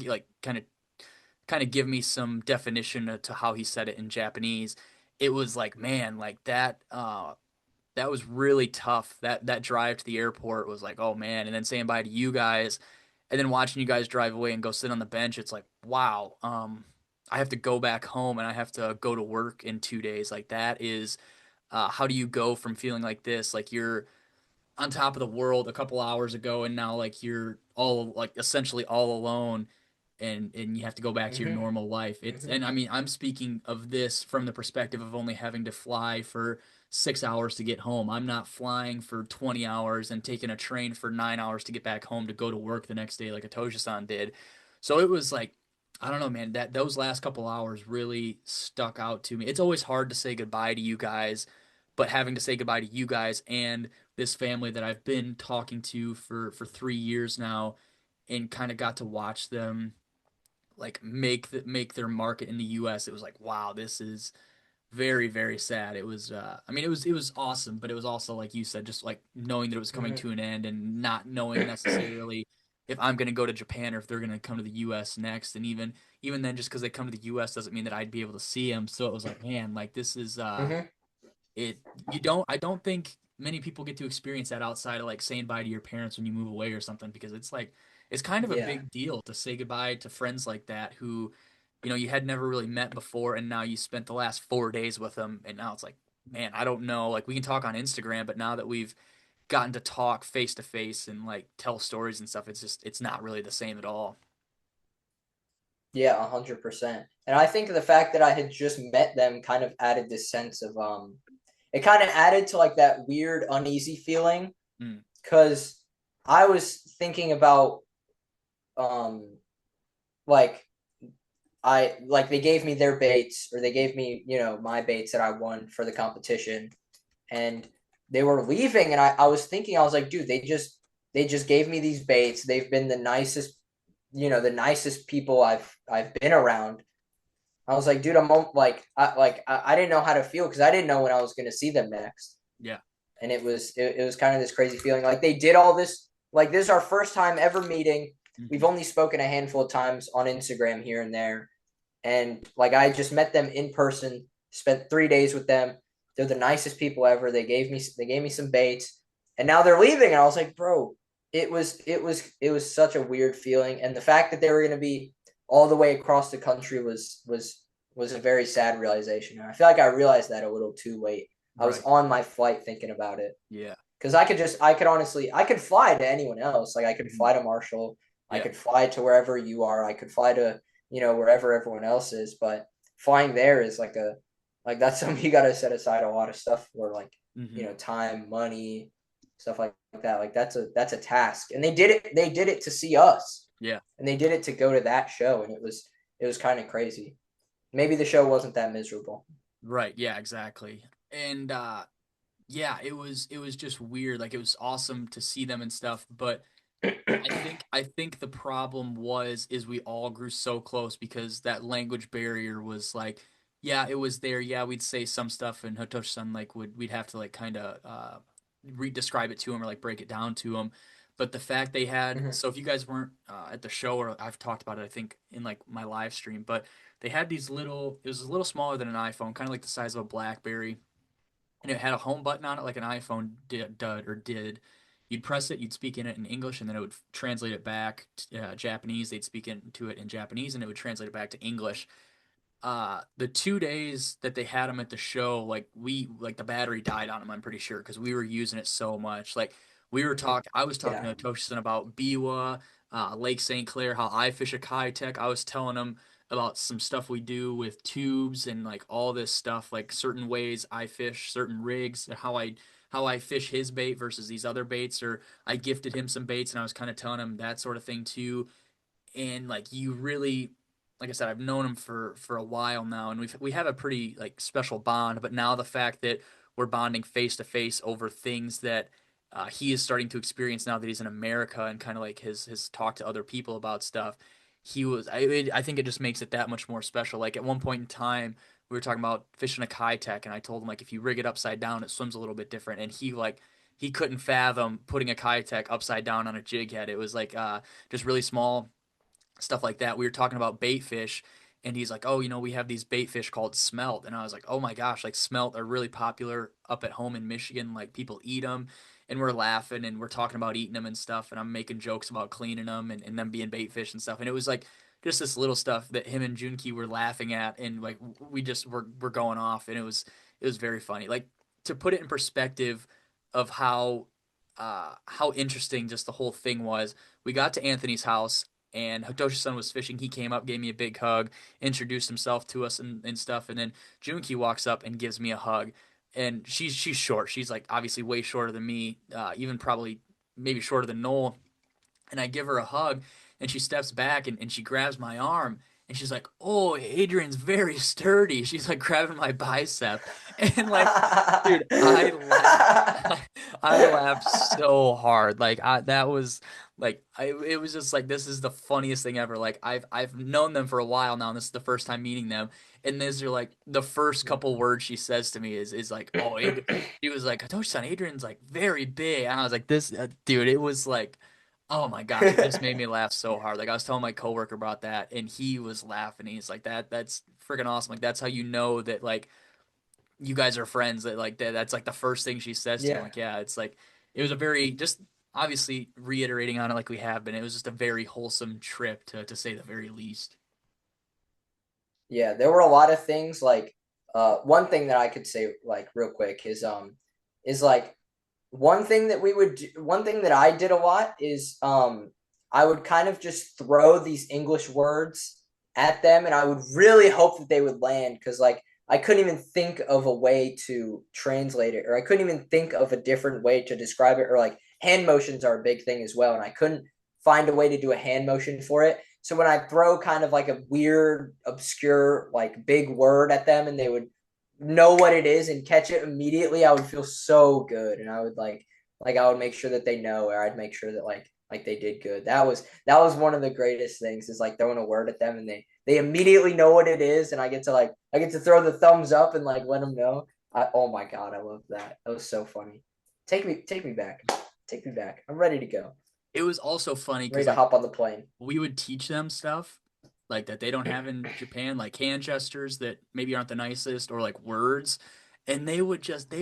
like kind of give me some definition to how he said it in Japanese. It was like, man, like that was really tough. That drive to the airport was like, oh man, and then saying bye to you guys, and then watching you guys drive away and go sit on the bench. It's like, wow, I have to go back home and I have to go to work in 2 days. Like that is, how do you go from feeling like this, like you're on top of the world a couple hours ago, and now like you're all like essentially all alone, and you have to go back to your Hmm. normal life. It's Hmm. and I mean I'm speaking of this from the perspective of only having to fly for 6 hours to get home. I'm not flying for 20 hours and taking a train for 9 hours to get back home to go to work the next day like a Toja-san did. So it was like, I don't know, man, that those last couple hours really stuck out to me. It's always hard to say goodbye to you guys, but having to say goodbye to you guys and this family that I've been talking to for 3 years now, and kind of got to watch them like make their market in the U.S. It was like, wow, this is very very sad. It was, I mean, it was awesome, but it was also like you said, just like knowing that it was coming Hmm. to an end and not knowing necessarily if I'm going to go to Japan or if they're going to come to the U.S. next. And even then, just because they come to the U.S. doesn't mean that I'd be able to see them. So it was like, man, like this is, Hmm. it you don't I don't think many people get to experience that outside of like saying bye to your parents when you move away or something, because it's like it's kind of a Yeah. big deal to say goodbye to friends like that who you had never really met before, and now you spent the last 4 days with them, and now it's like, man, I don't know, like we can talk on Instagram, but now that we've gotten to talk face to face and like tell stories and stuff, it's not really the same at all. Yeah, 100%. And I think the fact that I had just met them kind of added this sense of it kind of added to like that weird uneasy feeling Mm, because I was thinking about um like they gave me their baits or they gave me, my baits that I won for the competition and they were leaving and I was thinking I was like, dude, they just gave me these baits. They've been the nicest people I've been around. I was like, dude, I didn't know how to feel because I didn't know when I was going to see them next, yeah. and it was kind of this crazy feeling. Like they did all this. Like this is our first time ever meeting. We've Hmm. only spoken a handful of times on Instagram here and there, and like I just met them in person. Spent 3 days with them. They're the nicest people ever. They gave me some baits, and now they're leaving. And I was like, bro, it was such a weird feeling, and the fact that they were going to be all the way across the country was a very sad realization. And I feel like I realized that a little too late. I was Right. on my flight thinking about it Yeah. because I could fly to anyone else. Like I could Hmm. fly to Marshall, I Yeah. could fly to wherever you are, I could fly to wherever everyone else is. But flying there is like that's something you got to set aside a lot of stuff for, like Hmm. time, money, stuff like that. Like that's a task, and they did it to see us, Yeah. and they did it to go to that show, and it was kind of crazy. Maybe the show wasn't that miserable. Right. Yeah, exactly. And yeah, it was just weird. Like it was awesome to see them and stuff, but I think the problem is we all grew so close because that language barrier was like, yeah, it was there. Yeah, we'd say some stuff, and Hatoshi-san like we'd have to like kind of re-describe it to him or like break it down to him. But the fact they had, Mhm. so if you guys weren't at the show, or I've talked about it, I think in like my live stream, but they had these little, it was a little smaller than an iPhone, kind of like the size of a BlackBerry, and it had a home button on it like an iPhone did. You'd press it, you'd speak in it in English, and then it would translate it back to Japanese. They'd speak into it in Japanese, and it would translate it back to English. The 2 days that they had them at the show, like the battery died on them, I'm pretty sure, because we were using it so much. Like I was talking Yeah. to Toshisan about Biwa, Lake St. Clair, how I fish a Kitech. I was telling him about some stuff we do with tubes and like all this stuff, like certain ways I fish certain rigs, how I fish his bait versus these other baits, or I gifted him some baits and I was kind of telling him that sort of thing too. And like you really, like I said, I've known him for a while now, and we have a pretty like special bond. But now the fact that we're bonding face to face over things that he is starting to experience now that he's in America, and kind of like his talk to other people about stuff, I think it just makes it that much more special. Like at one point in time, we were talking about fishing a Kitech, and I told him like if you rig it upside down, it swims a little bit different, and he couldn't fathom putting a Kitech upside down on a jig head. It was like just really small stuff like that. We were talking about bait fish, and he's like, "Oh, we have these bait fish called smelt," and I was like, "Oh my gosh, like smelt are really popular up at home in Michigan. Like people eat them." And we're laughing and we're talking about eating them and stuff, and I'm making jokes about cleaning them and them being bait fish and stuff. And it was like just this little stuff that him and Junki were laughing at, and like we just were going off, and it was very funny. Like to put it in perspective of how interesting just the whole thing was. We got to Anthony's house, and Hitoshi-san was fishing. He came up, gave me a big hug, introduced himself to us and stuff, and then Junki walks up and gives me a hug. And she's short. She's like obviously way shorter than me, even probably maybe shorter than Nole. And I give her a hug, and she steps back and she grabs my arm, and she's like, "Oh, Adrian's very sturdy." She's like grabbing my bicep, and like, dude, I laughed. I laughed so hard. Like that was it was just like this is the funniest thing ever. Like I've known them for a while now, and this is the first time meeting them. And these are like the first couple words she says to me is like, "Oh, She was like, "Hitoshi-san, Adrian's like very big," and I was like, "This dude," it was like. Oh my gosh, it just made me laugh so hard. Like I was telling my coworker about that, and he was laughing. He's like, That's freaking awesome. Like that's how you know that like you guys are friends. That like that's like the first thing she says to me. I'm Yeah. like, yeah, it's like it was a very just obviously reiterating on it like we have been. It was just a very wholesome trip to say the very least. Yeah, there were a lot of things like one thing that I could say like real quick is like one thing that I did a lot is I would kind of just throw these English words at them and I would really hope that they would land because like I couldn't even think of a way to translate it or I couldn't even think of a different way to describe it or like hand motions are a big thing as well and I couldn't find a way to do a hand motion for it. So when I throw kind of like a weird, obscure, like big word at them and they would know what it is and catch it immediately, I would feel so good. And I would like I would make sure that they know or I'd make sure that like they did good. That was one of the greatest things is like throwing a word at them and they immediately know what it is and I get to throw the thumbs up and like let them know. Oh my god, I love that. That was so funny. Take me back. Take me back. I'm ready to go. It was also funny I'm ready because to like hop on the plane. we would teach them stuff like that they don't have in Japan, like hand gestures that maybe aren't the nicest, or like words, and they would just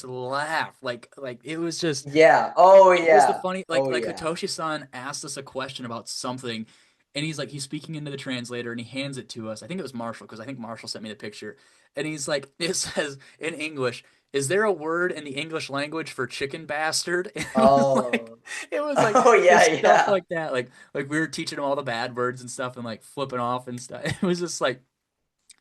laugh. Like it was just Yeah. Oh it was the yeah. funny Oh like yeah. Hitoshi-san asked us a question about something, and he's speaking into the translator and he hands it to us. I think it was Marshall because I think Marshall sent me the picture, and he's like, it says in English, "Is there a word in the English language for chicken bastard?" Oh. It was like Oh yeah, just stuff yeah. like that. Like we were teaching him all the bad words and stuff and like flipping off and stuff. It was just like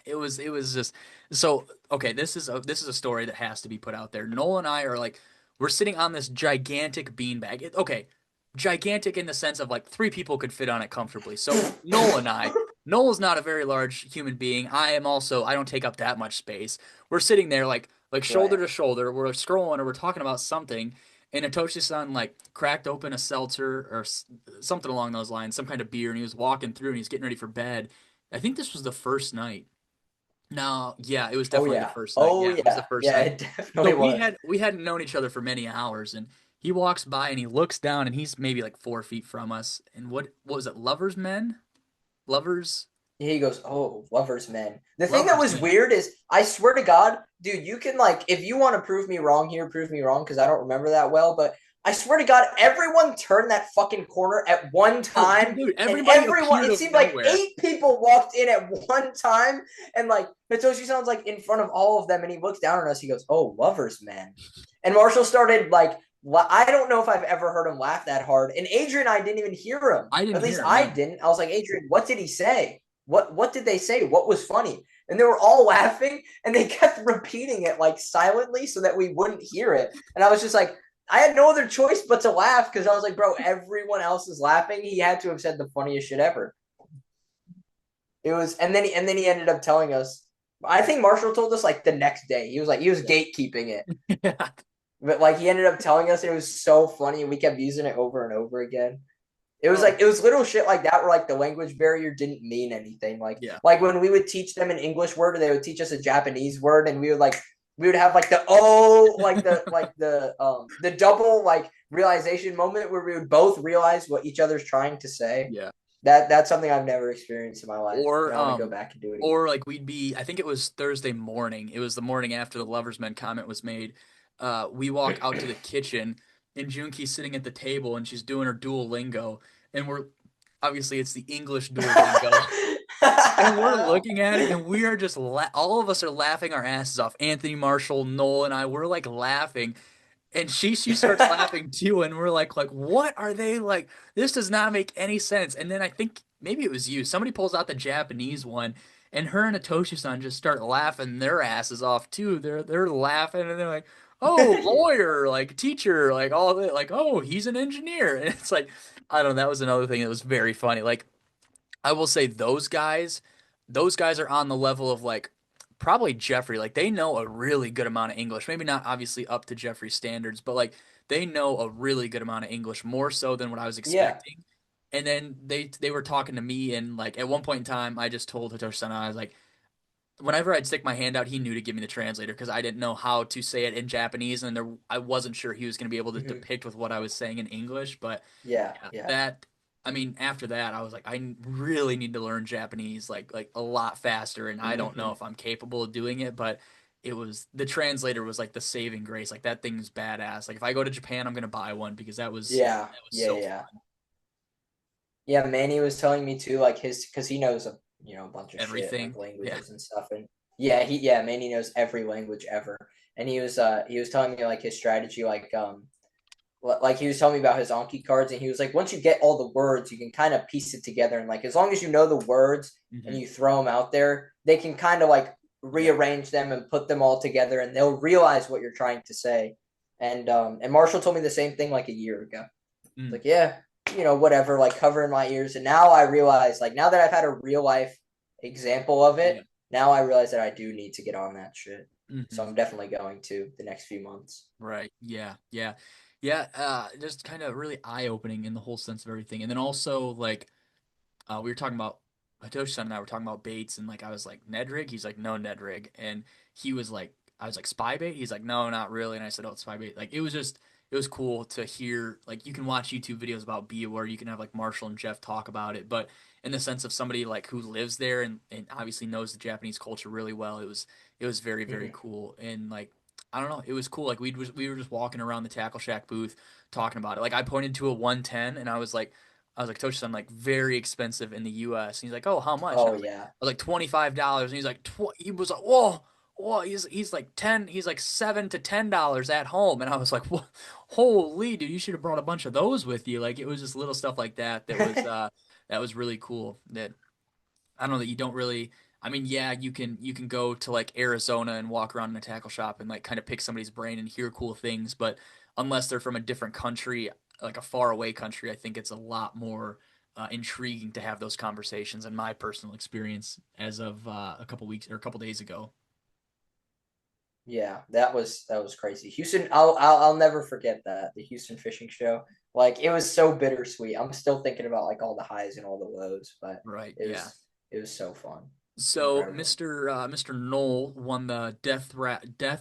it was just so okay. This is a story that has to be put out there. Noel and I are like we're sitting on this gigantic beanbag. Okay, gigantic in the sense of like three people could fit on it comfortably. So Noel and I. Noel is not a very large human being. I don't take up that much space. We're sitting there like shoulder Right. to shoulder. We're scrolling or we're talking about something, and Atoshi-san like cracked open a seltzer or something along those lines, some kind of beer, and he was walking through and he's getting ready for bed. I think this was the first night. No, yeah, it was Oh definitely the yeah. first night. Oh Yeah, it was the yeah. first Yeah, night. it So definitely we was. had we hadn't known each other for many hours, and he walks by and he looks down and he's maybe like 4 feet from us. And what was it? Lovers men? Lovers He goes, "Oh, lovers men." The thing that lovers was men. weird is, I swear to God, dude, you can like, if you want to prove me wrong here, prove me wrong because I don't remember that well. But I swear to God, everyone turned that fucking corner at one Oh, time, dude, and everybody everyone, appeared it of seemed like nowhere. 8 people walked in at one time, and like Hitoshi sounds like in front of all of them, and he looks down on us. He goes, "Oh, lovers men," and Marshall started like. I don't know if I've ever heard him laugh that hard. And Adrian and I didn't even hear him. I didn't At least hear him, I no. didn't. I was like, Adrian, what did he say? What did they say? What was funny? And they were all laughing and they kept repeating it like silently so that we wouldn't hear it. And I was just like, I had no other choice but to laugh because I was like, bro, everyone else is laughing. He had to have said the funniest shit ever. It was, and then he ended up telling us. I think Marshall told us like the next day. He was like, he was gatekeeping it, Yeah. but like he ended up telling us, and it was so funny, and we kept using it over and over again. It was Oh, like, it was little shit like that where like the language barrier didn't mean anything. yeah. Like when we would teach them an English word, or they would teach us a Japanese word, and we would have like the oh, the double like realization moment where we would both realize what each other's trying to say. Yeah. That's something I've never experienced in my life, Or and I want to go back and do it again. or like we'd be I think it was Thursday morning. It was the morning after the Lovers Men comment was made. We walk out to the kitchen and Junki's sitting at the table and she's doing her Duolingo and we're obviously it's the English Duolingo. And we're looking at it and we are just all of us are laughing our asses off. Anthony, Marshall, Nole, and I, we're like laughing. And she starts laughing too, and we're like, what are they like? This does not make any sense. And then I think maybe it was you. Somebody pulls out the Japanese one, and her and Atoshi-san just start laughing their asses off too. They're laughing, and they're like, oh, lawyer, like teacher, like all that, like oh, he's an engineer. And it's like, I don't know. That was another thing that was very funny. Like I will say those guys are on the level of like probably Jeffrey. Like they know a really good amount of English. Maybe not obviously up to Jeffrey's standards, but like they know a really good amount of English, more so than what I was Yeah. expecting. And then they were talking to me, and like at one point in time, I just told Hitoshi-san, I was like, whenever I'd stick my hand out, he knew to give me the translator because I didn't know how to say it in Japanese, and I wasn't sure he was going to be able to Mhm. depict with what I was saying in English. But Yeah. yeah, Yeah. that I mean, after that, I was like, I really need to learn Japanese like a lot faster, and I don't know Hmm. if I'm capable of doing it, but it was the translator was like the saving grace. Like that thing's badass. Like if I go to Japan, I'm gonna buy one because Yeah. that was Yeah. so Yeah. Yeah, Manny was telling me too, like his, because he knows a bunch of shit like everything. Yeah. languages and stuff, and yeah, Manny knows every language ever, and he was telling me like his strategy, like he was telling me about his Anki cards, and he was like, once you get all the words, you can kind of piece it together, and like as long as you know the words and Hmm. you throw them out there, they can kind of like Yeah. rearrange them and put them all together, and they'll realize what you're trying to say. And Marshall told me the same thing like a year ago. Mm. Like, yeah, whatever, like covering my ears. And now I realize, like, now that I've had a real life example of Yeah. it, now I realize that I do need to get on that shit. So Hmm. I'm definitely going to the next few months. Right. Yeah. Yeah. Yeah. Just kind of really eye-opening in the whole sense of everything, and then also like we were talking about Hitoshi-san and I were talking about baits, and like I was like Ned rig. He's like no Ned rig, and he was like I was like spy bait. He's like no, not really, and I said oh it's spy bait. Like it was cool to hear. Like you can watch YouTube videos about Bia where you can have like Marshall and Jeff talk about it, but in the sense of somebody like who lives there and obviously knows the Japanese culture really well, it was very Mm-hmm. cool and like. I don't know. It was cool. Like we were just walking around the Tackle Shack booth talking about it. Like I pointed to a 110 and I was like, Toshi-san, like very expensive in the U.S. And he's like, oh, how much? And Oh, yeah. I was like $25. And he's like, he was like, whoa, whoa. He's like 10. He's like $7 to $10 at home. And I was like, whoa, holy dude, you should have brought a bunch of those with you. Like it was just little stuff like that that was really cool. That I don't know that you don't really. I mean, yeah, you can go to like Arizona and walk around in a tackle shop and like kind of pick somebody's brain and hear cool things, but unless they're from a different country, like a far away country, I think it's a lot more intriguing to have those conversations. In my personal experience, as of a couple weeks or a couple days ago. Yeah, that was crazy. Houston, I'll never forget that, the Houston fishing show. Like it was so bittersweet. I'm still thinking about like all the highs and all the lows, but Right. it Yeah. was it was so fun. So Incredible. Mr. Nole won the death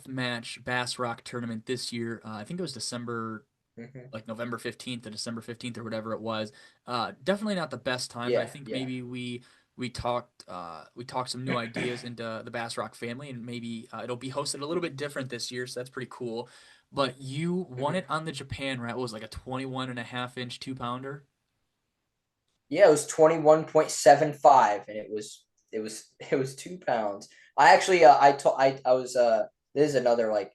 match Bassrock tournament this year. I think it was December. Hmm. like November 15th to December 15th or whatever it was. Definitely not the best time, but I Yeah, think yeah. maybe we talked some new ideas into the Bassrock family, and maybe it'll be hosted a little bit different this year, so that's pretty cool. But you won Hmm. it on the Japan, right? It was like a 21 and a half inch 2 pounder. Yeah, it was 21.75, and it was 2 pounds. I actually I was this is another like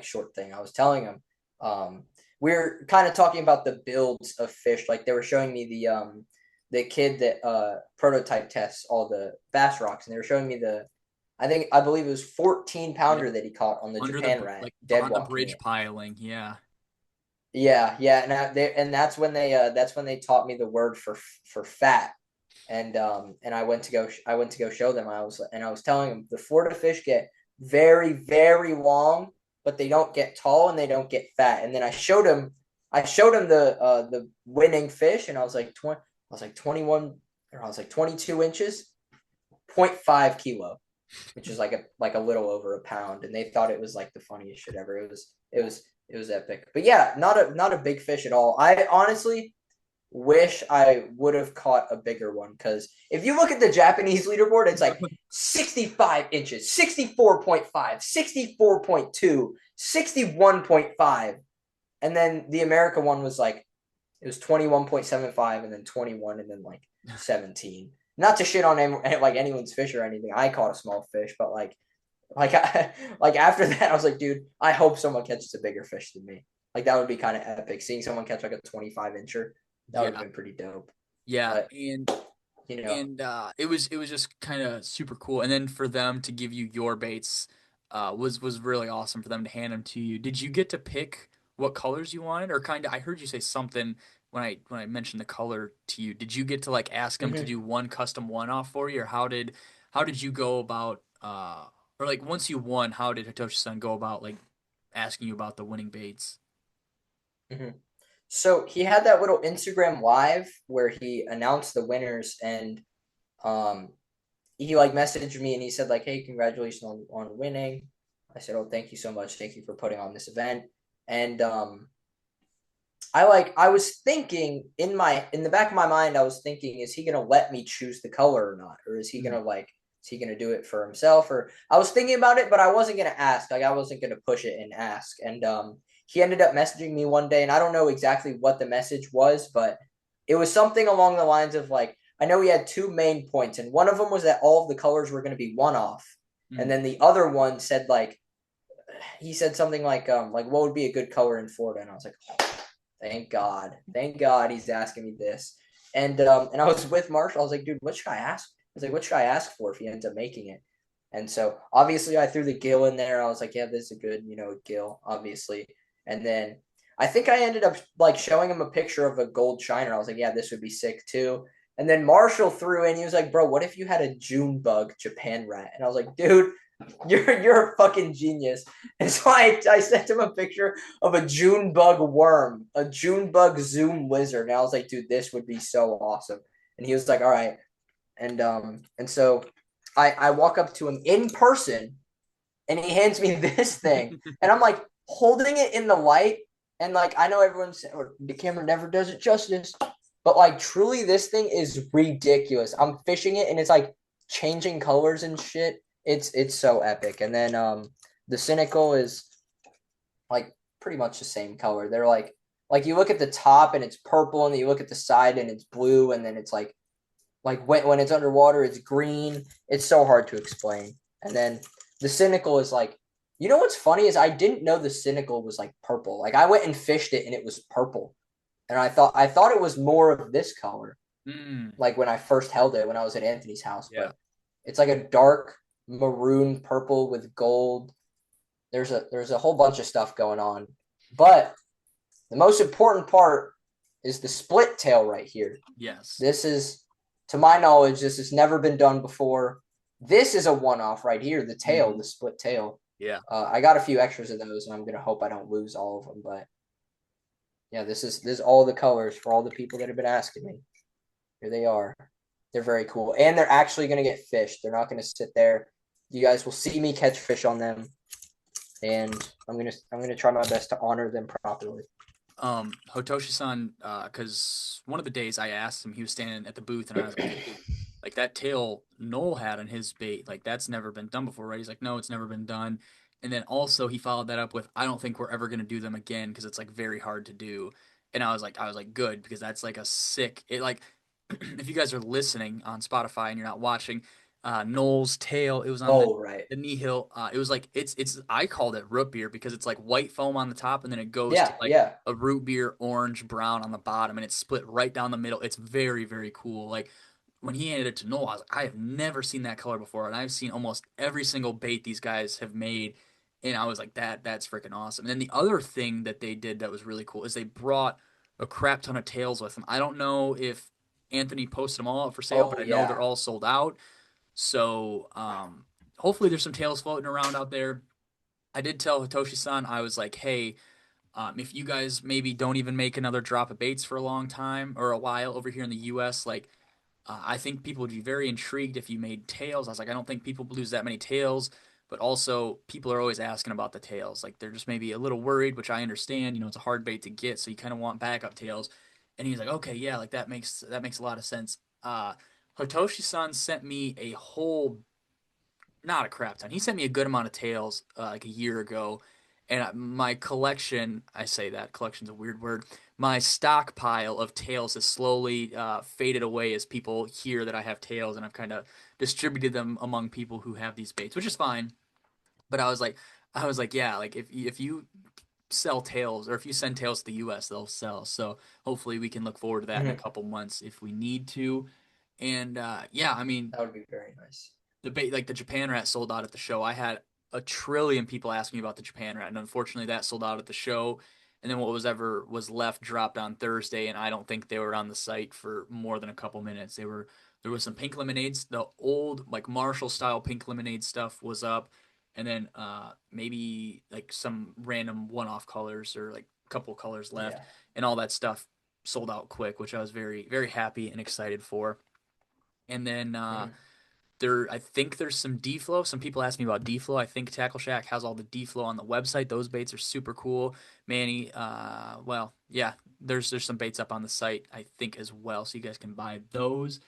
short thing. I was telling him um we're kind of talking about the builds of fish. Like they were showing me the kid that prototype tests all the bass rocks, and they were showing me the I believe it was 14 Yep. pounder that he caught on the Under the Japan rat like dead on the walking bridge it. piling, yeah. Yeah, yeah, and that's when they taught me the word for fat. And I went to go show them. I was telling them the Florida fish get very, very long, but they don't get tall and they don't get fat. And then I showed him the winning fish, and I was like 21, or I was like 22 inches, zero point 0.5 kilo, which is like a little over a pound. And they thought it was like the funniest shit ever. It was epic. But yeah, not a big fish at all. I honestly wish I would have caught a bigger one, because if you look at the Japanese leaderboard, it's like 65 inches, 64.5, 64.2, 61.5. And then the America one was like, it was 21.75, and then 21, and then like 17. Not to shit on like anyone's fish or anything. I caught a small fish, but like after that, I was like, dude, I hope someone catches a bigger fish than me. Like that would be kind of epic. Seeing someone catch like a 25 incher, that would have Yeah. been pretty dope. Yeah. But And you know, it was just kind of super cool. And then for them to give you your baits was really awesome for them to hand them to you. Did you get to pick what colors you wanted, or kind of? I heard you say something when I mentioned the color to you. Did you get to like ask them to mhm. do one custom one off for you, or how did you go about or like once you won, how did Hitoshi-san go about like asking you about the winning baits? Mhm. So he had that little Instagram live where he announced the winners, and um he like messaged me and he said like, "Hey, congratulations on winning." I said, "Oh, thank you so much. Thank you for putting on this event." And I was thinking in the back of my mind, I was thinking, is he gonna let me choose the color or not, or Mm. is he gonna do it for himself? Or I was thinking about it, but I wasn't gonna ask. Like I wasn't gonna push it and ask. And he ended up messaging me one day, and I don't know exactly what the message was, but it was something along the lines of like, I know he had two main points, and one of them was that all of the colors were gonna be one off, and Mm. then the other one said like, he said something like what would be a good color in Florida, and I was like, thank God he's asking me this. And I was with Marshall. I was like, dude, what should I ask? I was like, what should I ask for if he ends up making it? And so obviously I threw the gill in there. I was like, yeah, this is a good, gill, obviously. And then I think I ended up like showing him a picture of a gold shiner. I was like, yeah, this would be sick too. And then Marshall threw in, he was like, bro, what if you had a June bug Japan rat? And I was like, dude, you're a fucking genius. And so I sent him a picture of a June bug worm, a June bug zoom lizard. And I was like, dude, this would be so awesome. And he was like, all right. And so I walk up to him in person, and he hands me this thing. And I'm like holding it in the light. And like I know everyone's, or the camera never does it justice, but like truly this thing is ridiculous. I'm fishing it and it's like changing colors and shit. It's so epic. And then the cynical is like pretty much the same color. They're like you look at the top and it's purple, and then you look at the side and it's blue, and then it's like when it's underwater it's green. It's so hard to explain. And then the cynical is like, what's funny is I didn't know the cynical was like purple. Like I went and fished it and it was purple. And I thought it was more of this color, Mm. like when I first held it when I was at Anthony's house, Yeah. but it's like a dark maroon purple with gold. There's a whole bunch of stuff going on. But the most important part is the split tail right here. Yes. This is, to my knowledge, this has never been done before. This is a one-off right here, the tail, Hmm. the split tail. Yeah. I got a few extras of those, and I'm gonna hope I don't lose all of them. But yeah, this is all the colors for all the people that have been asking me. Here they are. They're very cool, and they're actually gonna get fished. They're not gonna sit there. You guys will see me catch fish on them, and I'm gonna try my best to honor them properly. Hotoshi-san, because one of the days I asked him, he was standing at the booth, and I was like, "Hey, like that tail Nole had on his bait, like that's never been done before, right?" He's like, "No, it's never been done." And then also he followed that up with, "I don't think we're ever gonna do them again because it's like very hard to do." And I was like, good, because that's like a sick. It like, if you guys are listening on Spotify and you're not watching, Nole's tail, it was on Oh, right. the knee hill. It was like it's I called it root beer because it's like white foam on the top and then it goes to Yeah, like yeah. a root beer orange brown on the bottom and it's split right down the middle. It's very, very cool. Like when he handed it to Noel, I was like, I have never seen that color before, and I've seen almost every single bait these guys have made, and I was like, that's freaking awesome. And then the other thing that they did that was really cool is they brought a crap ton of tails with them. I don't know if Anthony posted them all up for sale, but Oh, I know they're yeah. all sold out. So hopefully there's some tails floating around out there. I did tell Hitoshi-san, I was like, hey, if you guys maybe don't even make another drop of baits for a long time or a while over here in the U.S., like I think people would be very intrigued if you made tails. I was like, I don't think people lose that many tails, but also people are always asking about the tails. Like they're just maybe a little worried, which I understand. You know, it's a hard bait to get, so you kind of want backup tails. And he's like, okay, yeah, like that makes a lot of sense. Hotoshi-san sent me a whole, not a crap ton. He sent me a good amount of tails like a year ago, and my collection. I say that collection's a weird word. My stockpile of tails has slowly faded away as people hear that I have tails, and I've kind of distributed them among people who have these baits, which is fine. But I was like, yeah, like if you sell tails or if you send tails to the U.S., they'll sell. So hopefully we can look forward to that in a Mhm. couple months if we need to. And yeah, I mean, That would be very nice. like the Japan rat sold out at the show. I had a trillion people asking me about the Japan rat, and unfortunately that sold out at the show. And then what was ever was left dropped on Thursday, and I don't think they were on the site for more than a couple minutes. There was some pink lemonades, the old like Marshall style pink lemonade stuff was up, and then maybe like some random one off colors or like a couple colors left, Yeah. and all that stuff sold out quick, which I was very, very happy and excited for. And then Mhm. I think there's some D-flow. Some people ask me about D-flow. I think Tackle Shack has all the D-flow on the website. Those baits are super cool. Manny, well, yeah, there's some baits up on the site, I think, as well, so you guys can buy those.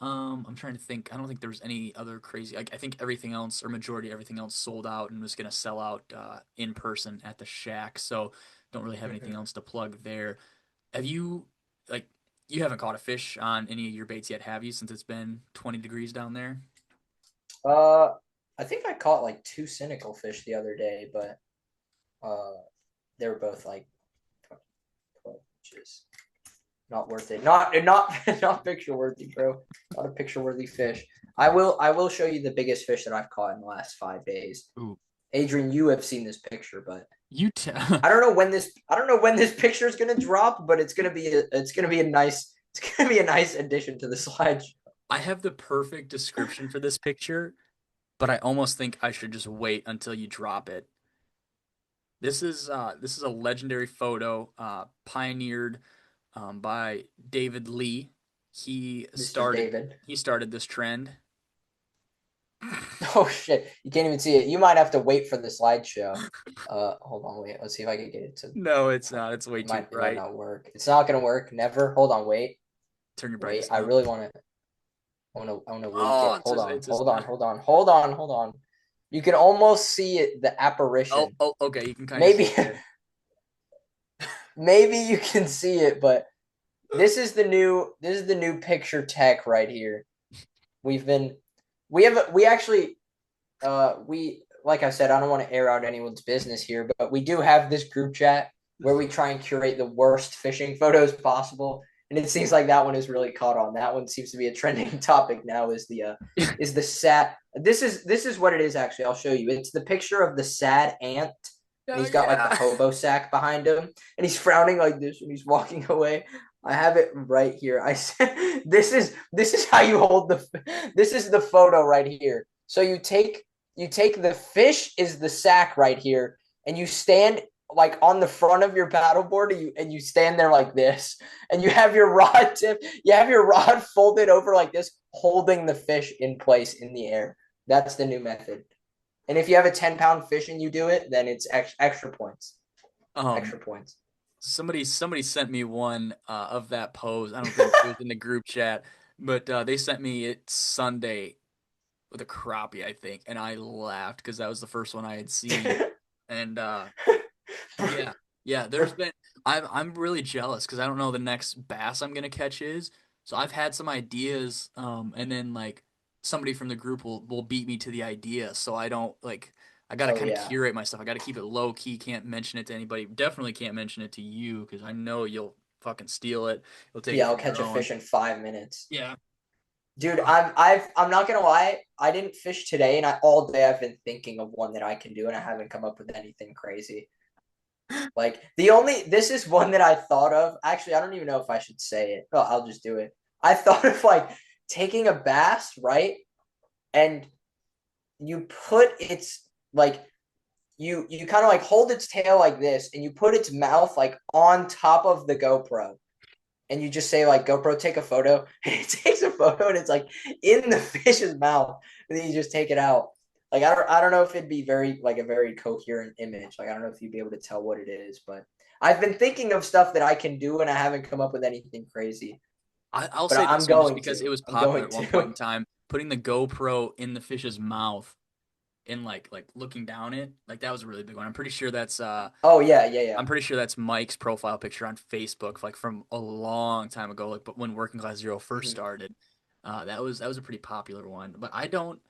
I'm trying to think. I don't think there was any other crazy. I think everything else, or majority everything else, sold out and was gonna sell out in person at the shack. So don't really have anything Mhm. else to plug there. Have you like you haven't caught a fish on any of your baits yet, have you? Since it's been 20 degrees down there. Uh, I think I caught like two cynical fish the other day, but uh, they were both like 12 inches. Not worth it. Not picture worthy, bro. Not a picture worthy fish. I will show you the biggest fish that I've caught in the last 5 days. Ooh. Adrian, you have seen this picture, but You tell. I don't know when this picture is gonna drop, but it's gonna be a nice addition to the slideshow. I have the perfect description for this picture, but I almost think I should just wait until you drop it. This is a legendary photo, pioneered by David Lee. He Mr. started David. he started this trend. Oh shit. You can't even see it. You might have to wait for the slideshow. Hold on, wait. Let's see if I can get it to No, it's not. It's way it too might bright. not work. It's not gonna work. Never. Hold on, wait. Turn your Wait. brightness I up. really I wanna leak Oh, it. Hold on. it's just Hold on. not. Hold on. Hold on. Hold on. You can almost see it, the Oh, apparition. oh, okay. You can kind of see Maybe it there. maybe you can see it, but this is the new picture tech right here. We've been we actually we like I said, I don't want to air out anyone's business here, but we do have this group chat where we try and curate the worst fishing photos possible. And it seems like that one is really caught on. That one seems to be a trending topic now. Is the sad? This is what it is actually. I'll show you. It's the picture of the sad ant, and Oh he's got like the yeah. hobo sack behind him, and he's frowning like this when he's walking away. I have it right here. I said this is how you hold this is the photo right here. So you take the fish is the sack right here, and you stand like on the front of your paddleboard, and you stand there like this, and you have your rod folded over like this, holding the fish in place in the air. That's the new method. And if you have a 10-pound fish and you do it, then it's extra points. Um. Extra points. somebody sent me one of that pose. I don't think it was in the group chat, but they sent me it Sunday with a crappie, I think, and I laughed because that was the first one I had seen. And yeah, yeah, there's been I'm really jealous because I don't know the next bass I'm gonna catch is. So I've had some ideas, and then like somebody from the group will beat me to the idea. So I don't like I gotta Oh kind of yeah. curate my stuff. I gotta keep it low key. Can't mention it to anybody. Definitely can't mention it to you because I know you'll fucking steal it. You'll take it Yeah, for I'll your catch a own. fish in 5 minutes. Yeah. Dude, I'm not gonna lie, I didn't fish today, and all day I've been thinking of one that I can do, and I haven't come up with anything crazy. Like this is one that I thought of. Actually, I don't even know if I should say it. Well, I'll just do it. I thought of like taking a bass, right? And you put its like you kind of like hold its tail like this, and you put its mouth like on top of the GoPro, and you just say like GoPro take a photo, and it takes a photo, and it's like in the fish's mouth, and then you just take it out. Like I don't know if it'd be very like a very coherent image. Like I don't know if you'd be able to tell what it is, but I've been thinking of stuff that I can do, and I haven't come up with anything crazy. I'll But say I'm this one just going because to. it was I'm popular going at one point to. in time. Putting the GoPro in the fish's mouth and like looking down it, like that was a really big one. Oh yeah, yeah, yeah. I'm pretty sure that's Mike's profile picture on Facebook, like from a long time ago, like but when Working Class Zero first Mhm. started. That was a pretty popular one. But I don't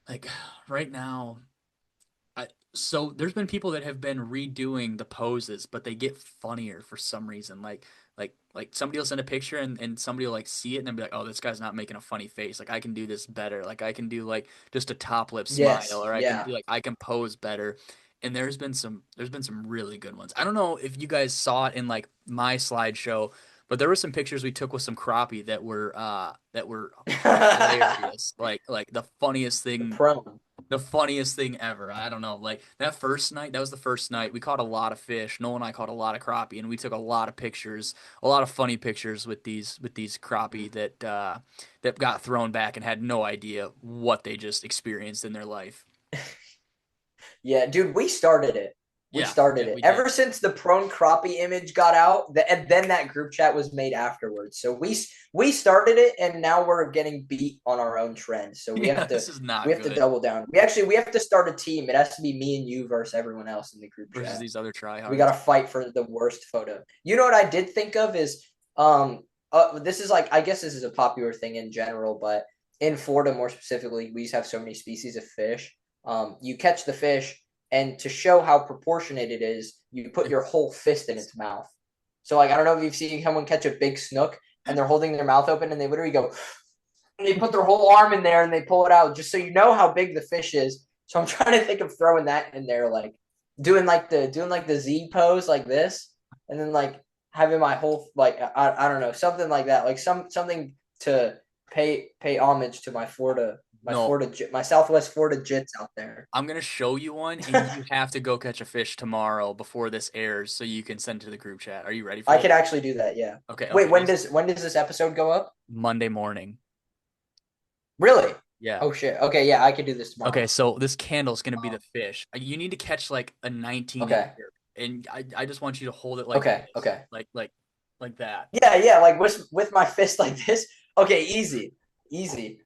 like right now. So there's been people that have been redoing the poses, but they get funnier for some reason. Like somebody will send a picture and somebody will like see it and then be like, oh, this guy's not making a funny face. Like I can do this better. Like I can do like just a top lip smile, Yes, or I can yeah. do like I can pose better. And there's been some really good ones. I don't know if you guys saw it in like my slideshow, but there were some pictures we took with some crappie that were The hilarious. Like the funniest thing ever. I don't know. Like that first night, that was the first night we caught a lot of fish. Noel and I caught a lot of crappie, and we took a lot of pictures, a lot of funny pictures with these crappie that got thrown back and had no idea what they just experienced in their life. Yeah, dude, we started it. We Yeah, started yeah, it. we did. Ever since the prone crappie image got out, and then that group chat was made afterwards. So we started it, and now we're getting beat on our own trend. So we Yeah, have to this is we not have to good double down. We have to start a team. It has to be me and you versus everyone else in the group versus chat. these other We got tryhards. to fight for the worst photo. You know what I did think of is this is like I guess this is a popular thing in general, but in Florida more specifically, we just have so many species of fish. You catch the fish, and to show how proportionate it is, you put your whole fist in its mouth. So like I don't know if you've seen someone catch a big snook and they're holding their mouth open and they literally go and they put their whole arm in there and they pull it out just so you know how big the fish is. So I'm trying to think of throwing that in there, like doing like the Z pose like this, and then like having my whole like I don't know, something like that, like something to pay homage to No, my Southwest Florida jits out there. I'm gonna show you one, and you have to go catch a fish tomorrow before this airs, so you can send it to the group chat. Are you ready for I this? could actually do that. Yeah. Okay, Wait, okay. when does this episode go up? Monday morning. Really? Yeah. Oh shit. Okay, yeah, I could do this Okay, tomorrow. so this candle's gonna be the Um, fish. You need to catch like a 19 okay. incher, and I just want you to hold it like Okay. this, Okay. like that. Yeah, yeah, like with my fist like this. Okay, easy, easy.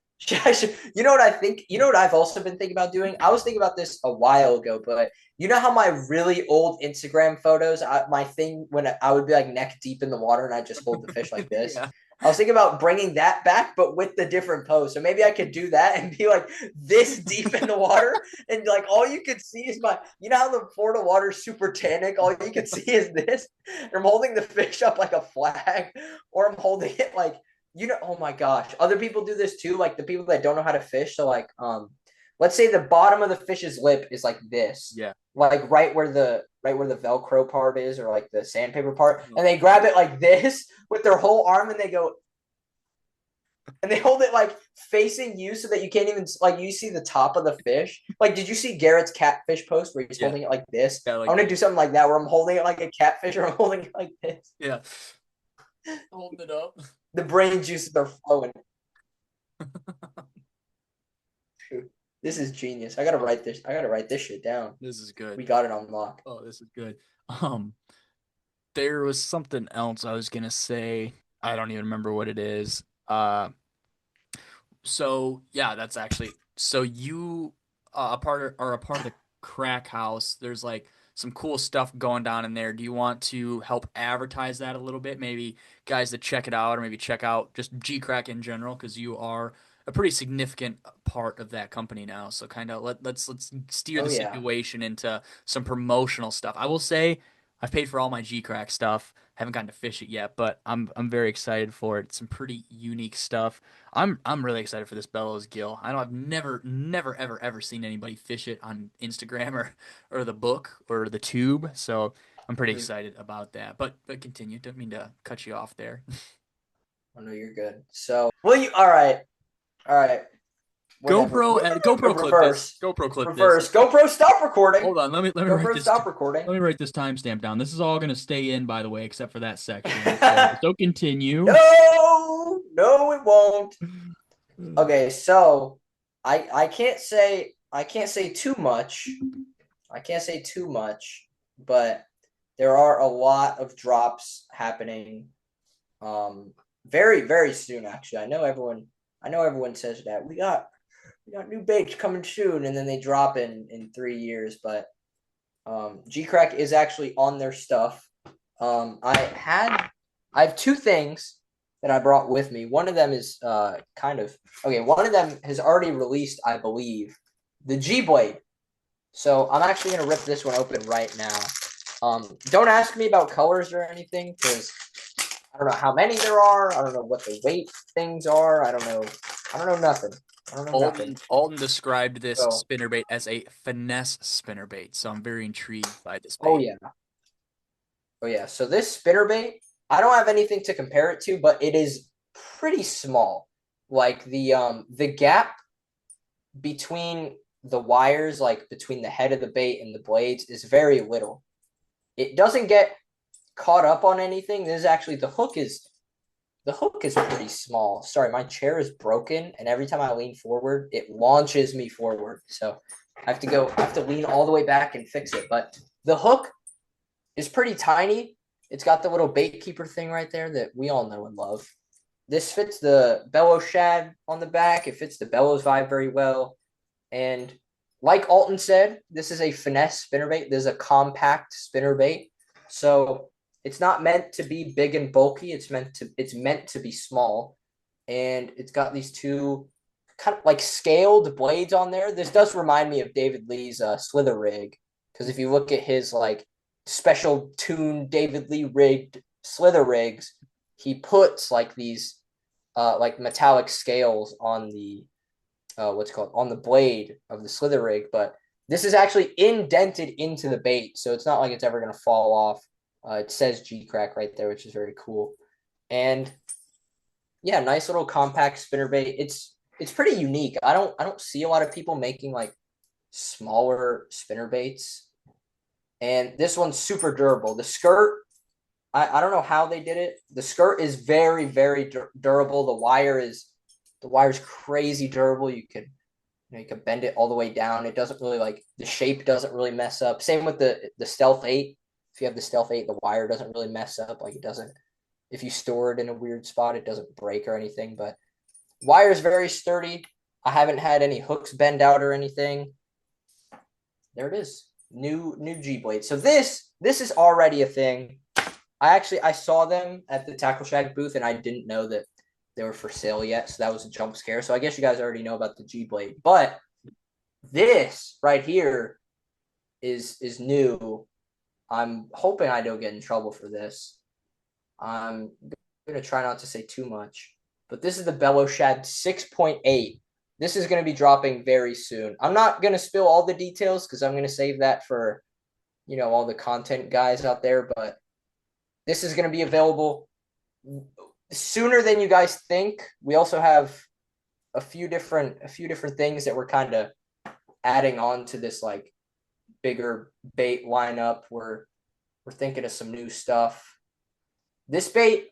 You know what I think? You know what I've also been thinking about doing? I was thinking about this a while ago, but you know how my really old Instagram photos, my thing when I would be like neck deep in the water and I just hold the fish like this. Yeah. I was thinking about bringing that back, but with the different pose. So maybe I could do that and be like this deep in the water, and like all you could see is my. You know how the Florida water is super tannic. All you could see is this. And I'm holding the fish up like a flag, or I'm holding it like oh my gosh. Other people do this too, like the people that don't know how to fish. So like let's say the bottom of the fish's lip is like this. Yeah. Like right where the Velcro part is, or like the sandpaper part, and they grab it like this with their whole arm, and they go and they hold it like facing you so that you can't even like you see the top of the fish. Like, did you see Garrett's catfish post where he's Yeah. holding it like this? Yeah, I like want to do this. something like that where I'm holding it like a catfish or I'm holding it like this. Yeah. Holding it up. The brain juices are flowing. This is genius. I gotta Oh, write this. I gotta write this shit down. this is good. We got it on lock. Oh, this is good. Um, There was something else I was gonna say. I don't even remember what it is. So yeah, that's actually so you a part of the crack house. There's like some cool stuff going down in there. Do you want to help advertise that a little bit? Maybe guys that check it out, or maybe check out just G Crack in general, because you are a pretty significant part of that company now. So kind of let's steer Oh the yeah. situation into some promotional stuff. I will say I've paid for all my G Crack stuff. Haven't gotten to fish it yet, but I'm very excited for it. Some pretty unique stuff. I'm really excited for this bellows gill. I know I've never ever seen anybody fish it on Instagram or the book or the tube, so I'm pretty Mhm. excited about that. But continue. Don't mean to cut you off there. Oh no, you're good. So, well, you all right, all right, whatever. GoPro clip this. Reverse, GoPro clip this. reverse. GoPro, stop recording. Hold on. Let me write GoPro, this. stop recording. Let me write this timestamp down. This is all gonna stay in, by the way, except for that section. So continue. No, no, it won't. Okay, so I can't say too much. I can't say too much, but there are a lot of drops happening very very soon actually. I know everyone says that we got new baits coming soon and then they drop in 3 years, but G-Crack is actually on their stuff. I have two things that I brought with me. One of them is kind of okay. One of them has already released, I believe, the G Blade. So I'm actually gonna rip this one open right now. Don't ask me about colors or anything because I don't know how many there are. I don't know what the weight things are. I don't know. I don't know nothing. I don't know nothing. Alton described this So, spinnerbait as a finesse spinnerbait, so I'm very intrigued by this oh bait. yeah, oh yeah. So this spinnerbait, I don't have anything to compare it to, but it is pretty small. Like the gap between the wires, like between the head of the bait and the blades, is very little. It doesn't get caught up on anything. This is actually the hook is pretty small. Sorry, my chair is broken, and every time I lean forward, it launches me forward. So I have to lean all the way back and fix it. But the hook is pretty tiny. It's got the little bait keeper thing right there that we all know and love. This fits the bellows shad on the back. It fits the bellows vibe very well. And like Alton said, this is a finesse spinnerbait. This is a compact spinnerbait. So it's not meant to be big and bulky. It's meant to be small. And it's got these two kind of like scaled blades on there. This does remind me of David Lee's Slither rig. Because if you look at his like special tuned David Lee rigged Slither rigs, he puts like these like metallic scales on the what's called on the blade of the slither rig, but this is actually indented into the bait, so it's not like it's ever going to fall off. It says G crack right there, which is very cool. And yeah, nice little compact spinner bait. It's pretty unique. I don't see a lot of people making like smaller spinner baits, and this one's super durable. The skirt, I don't know how they did it. The skirt is very very durable. The wire's crazy durable. You can bend it all the way down. It doesn't really like the shape doesn't really mess up. Same with the Stealth 8. If you have the Stealth 8, the wire doesn't really mess up. Like it doesn't if you store it in a weird spot, it doesn't break or anything. But wire is very sturdy. I haven't had any hooks bend out or anything. There it is. New G blade. So this is already a thing. I saw them at the Tackle Shack booth and I didn't know that they were for sale yet. So that was a jump scare. So I guess you guys already know about the G blade. But this right here is new. I'm hoping I don't get in trouble for this. I'm gonna try not to say too much, but this is the Bellow Shad 6.8. This is gonna be dropping very soon. I'm not gonna spill all the details because I'm gonna save that for all the content guys out there. But this is gonna be available sooner than you guys think. We also have a few different things that we're kind of adding on to this like bigger bait lineup. We're thinking of some new stuff. This bait,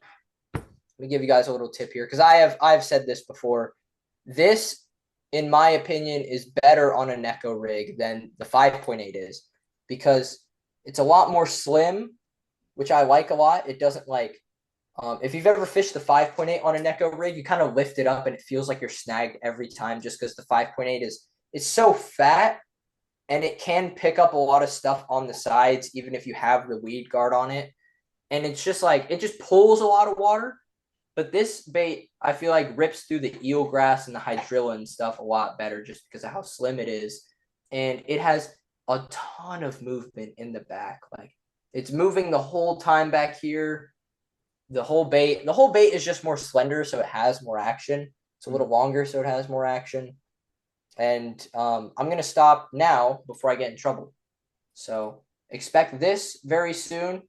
let me give you guys a little tip here because I've said this before. This, in my opinion, is better on a Neko rig than the 5.8 is because it's a lot more slim which I like a lot. It doesn't like if you've ever fished the 5.8 on a Neko rig, you kind of lift it up and it feels like you're snagged every time just because the 5.8 is it's so fat and it can pick up a lot of stuff on the sides, even if you have the weed guard on it. And it's just like it just pulls a lot of water. But this bait, I feel like rips through the eelgrass and the hydrilla and stuff a lot better just because of how slim it is. And it has a ton of movement in the back. Like it's moving the whole time back here. The whole bait is just more slender, so it has more action. It's a little longer, so it has more action. And I'm gonna stop now before I get in trouble. So expect this very soon.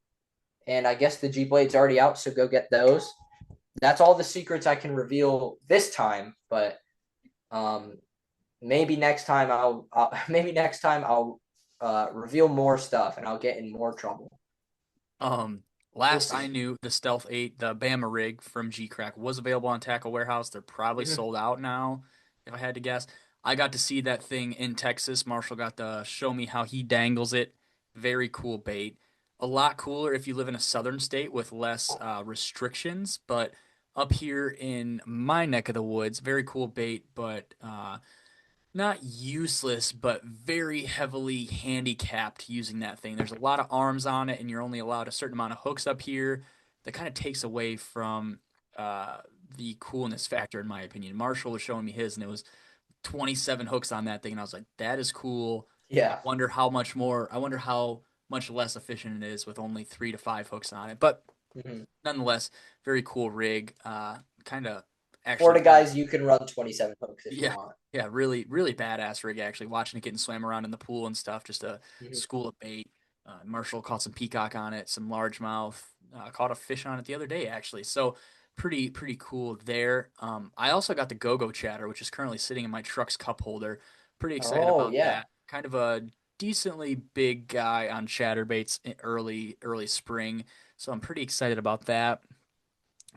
And I guess the G Blade's already out, so go get those. That's all the secrets I can reveal this time, but um, maybe next time I'll reveal more stuff and I'll get in more trouble. Um, We'll Last I see. knew, the Stealth 8, the Bama rig from G Crack was available on Tackle Warehouse. They're probably Mm-hmm. sold out now, if I had to guess. I got to see that thing in Texas. Marshall got to show me how he dangles it. Very cool bait. A lot cooler if you live in a southern state with less restrictions, but up here in my neck of the woods, very cool bait, but not useless, but very heavily handicapped using that thing. There's a lot of arms on it, and you're only allowed a certain amount of hooks up here. That kind of takes away from uh, the coolness factor, in my opinion. Marshall was showing me his, and it was 27 hooks on that thing, and I was like, that is cool. Yeah. I wonder how much less efficient it is with only 3 to 5 hooks on it. But Mm-hmm. nonetheless, very cool rig. Kind of actually Florida really guys, you can run 27 hooks if you yeah, want. yeah, really, really badass rig actually. Watching it getting swam around in the pool and stuff, just a Mm-hmm. school of bait. Marshall caught some peacock on it, some largemouth. Caught a fish on it the other day actually. So pretty cool there. I also got the go-go chatter, which is currently sitting in my truck's cup holder. Pretty excited Oh about yeah. that. Kind of a decently big guy on chatterbaits in early spring. So I'm pretty excited about that.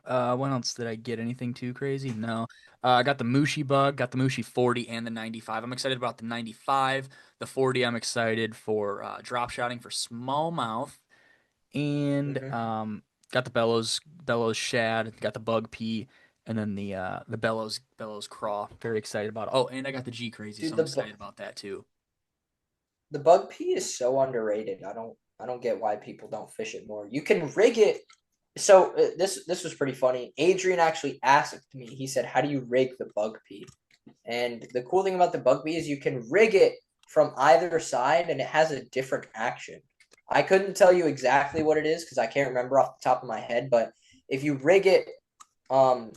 When else did I get? Anything too crazy? No. I got the Mushi bug, got the Mushi 40 and the 95. I'm excited about the 95. The 40, I'm excited for drop shotting for smallmouth. And Mm-hmm. got the bellows shad, got the bug pea, and then the bellows craw. Very excited about it. Oh, and I got the G crazy, so Dude, I'm excited about that too. the bug pea is so underrated. I don't get why people don't fish it more. You can rig it. So this was pretty funny. Adrian actually asked me. He said, "How do you rig the bug pea?" And the cool thing about the bug bee is you can rig it from either side and it has a different action. I couldn't tell you exactly what it is because I can't remember off the top of my head, but if you rig it um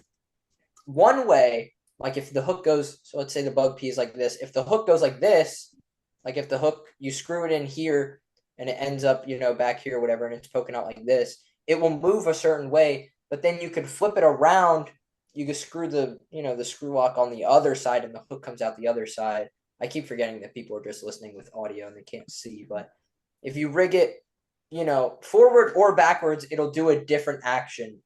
one way, like if the hook goes, so let's say the bug pea is like this. If the hook goes like this, like if the hook you screw it in here and it ends up, back here or whatever, and it's poking out like this, it will move a certain way, but then you could flip it around. You could screw the screw lock on the other side and the hook comes out the other side. I keep forgetting that people are just listening with audio and they can't see, but if you rig it, forward or backwards, it'll do a different action